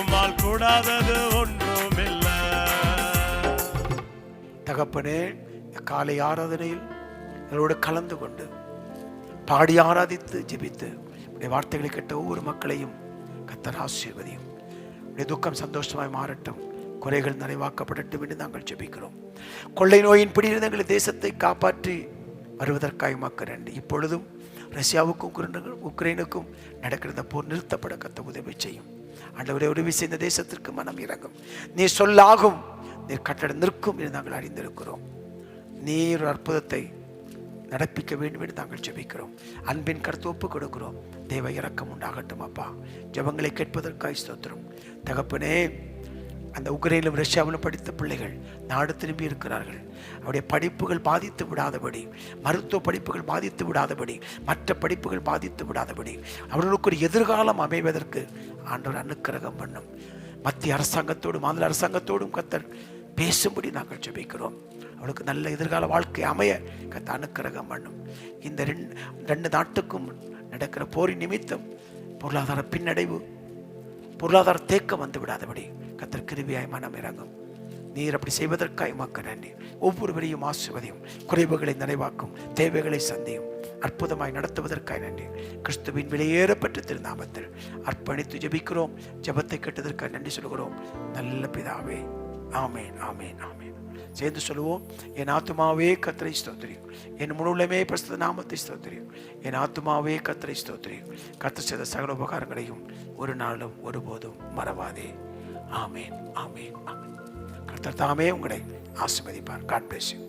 உம்மால் கூடாதது ஒன்றுமில்ல. தகப்பனே, காலை ஆராதனையில் எங்களோடு கலந்து கொண்டு பாடி ஆராதித்து ஜெபித்து உடைய வார்த்தைகளை கேட்ட ஒவ்வொரு மக்களையும் கர்த்தர் ஆசீர்வதியும். உடைய துக்கம் சந்தோஷமாய் மாறட்டும், குறைகள் நிறைவாக்கப்படட்டும் என்று நாங்கள் ஜெபிக்கிறோம். கொள்ளை நோயின் பிடியிலிருந்து எங்கள் தேசத்தை காப்பாற்றி வருவதற்காக மக்கள் நன்றி. இப்பொழுதும் ரஷ்யாவுக்கும் உக்ரைனுக்கும் நடக்கிற போர் நிறுத்தப்பட கர்த்தர் உதவி செய்யும். ஆண்டவரே, உதவி செய்த தேசத்திற்கு மனம் இறங்கும். நீ சொல்லாகும், நீர் கட்டட நிற்கும் என்று நாங்கள் அறிந்திருக்கிறோம். நீர் அற்புதத்தை நடப்பிக்க வேண்டும் என்று நாங்கள் ஜெபிக்கிறோம். அன்பின் கருத்து ஒப்பு கொடுக்கிறோம். தேவ இரக்கம் உண்டாகட்டும் அப்பா. ஜெபங்களை கேட்பதற்காக ஸ்தோத்திரம். தகப்பனே, அந்த உக்ரைனிலும் ரஷ்யாவிலும் படித்த பிள்ளைகள் நாடு திரும்பி இருக்கிறார்கள். அவருடைய படிப்புகள் பாதித்து விடாதபடி, மருத்துவ படிப்புகள் பாதித்து விடாதபடி, மற்ற படிப்புகள் பாதித்து விடாதபடி அவர்களுக்கு ஒரு எதிர்காலம் அமைவதற்கு ஆண்டவர் அனுக்கிரகம் பண்ணும். மத்திய அரசாங்கத்தோடும் மாநில அரசாங்கத்தோடும் கர்த்தர் பேசும்படி நாங்கள் ஜெபிக்கிறோம். அவளுக்கு நல்ல எதிர்கால வாழ்க்கை அமைய கர்த்தர் அனுக்கிரகம் பண்ணும். இந்த ரெண்டு நாட்டுக்கும் நடக்கிற போரின் நிமித்தம் பொருளாதார பின்னடைவு, பொருளாதார தேக்கம் வந்து விடாதபடி கர்த்தர் கிருபையாய் மனம் இறங்கும். நீர் அப்படி செய்வதற்காக உமக்கு நன்றி. ஒவ்வொருவரையும் ஆசீர்வதியும், குறைவுகளை நிறைவாக்கும், தேவைகளை சந்தியும், அற்புதமாய் நடத்துவதற்காக நன்றி. கிறிஸ்துவின் விலையேறப்பட்ட திருநாமத்தில் அர்ப்பணித்து ஜெபிக்கிறோம். ஜெபத்தை கேட்டதற்காக நன்றி சொல்கிறோம். நல்ல பிதாவே, ஆமேன் ஆமேன் ஆமேன். சேர்ந்து சொல்லுவோம். என் ஆத்துமாவே கர்த்தரை ஸ்தோத்திரி, என் முழுமே பரிசுத்த நாமத்தை ஸ்தோத்திரி. என் ஆத்துமாவே கர்த்தரை ஸ்தோத்திரி, கர்த்தர் செய்த சகல உபகாரங்களையும் ஒரு நாளும் ஒருபோதும் மறவாதே. ஆமேன் ஆமேன் ஆமேன். கர்த்தர் தாமே உங்களை ஆசீர்வதிப்பார். God bless you.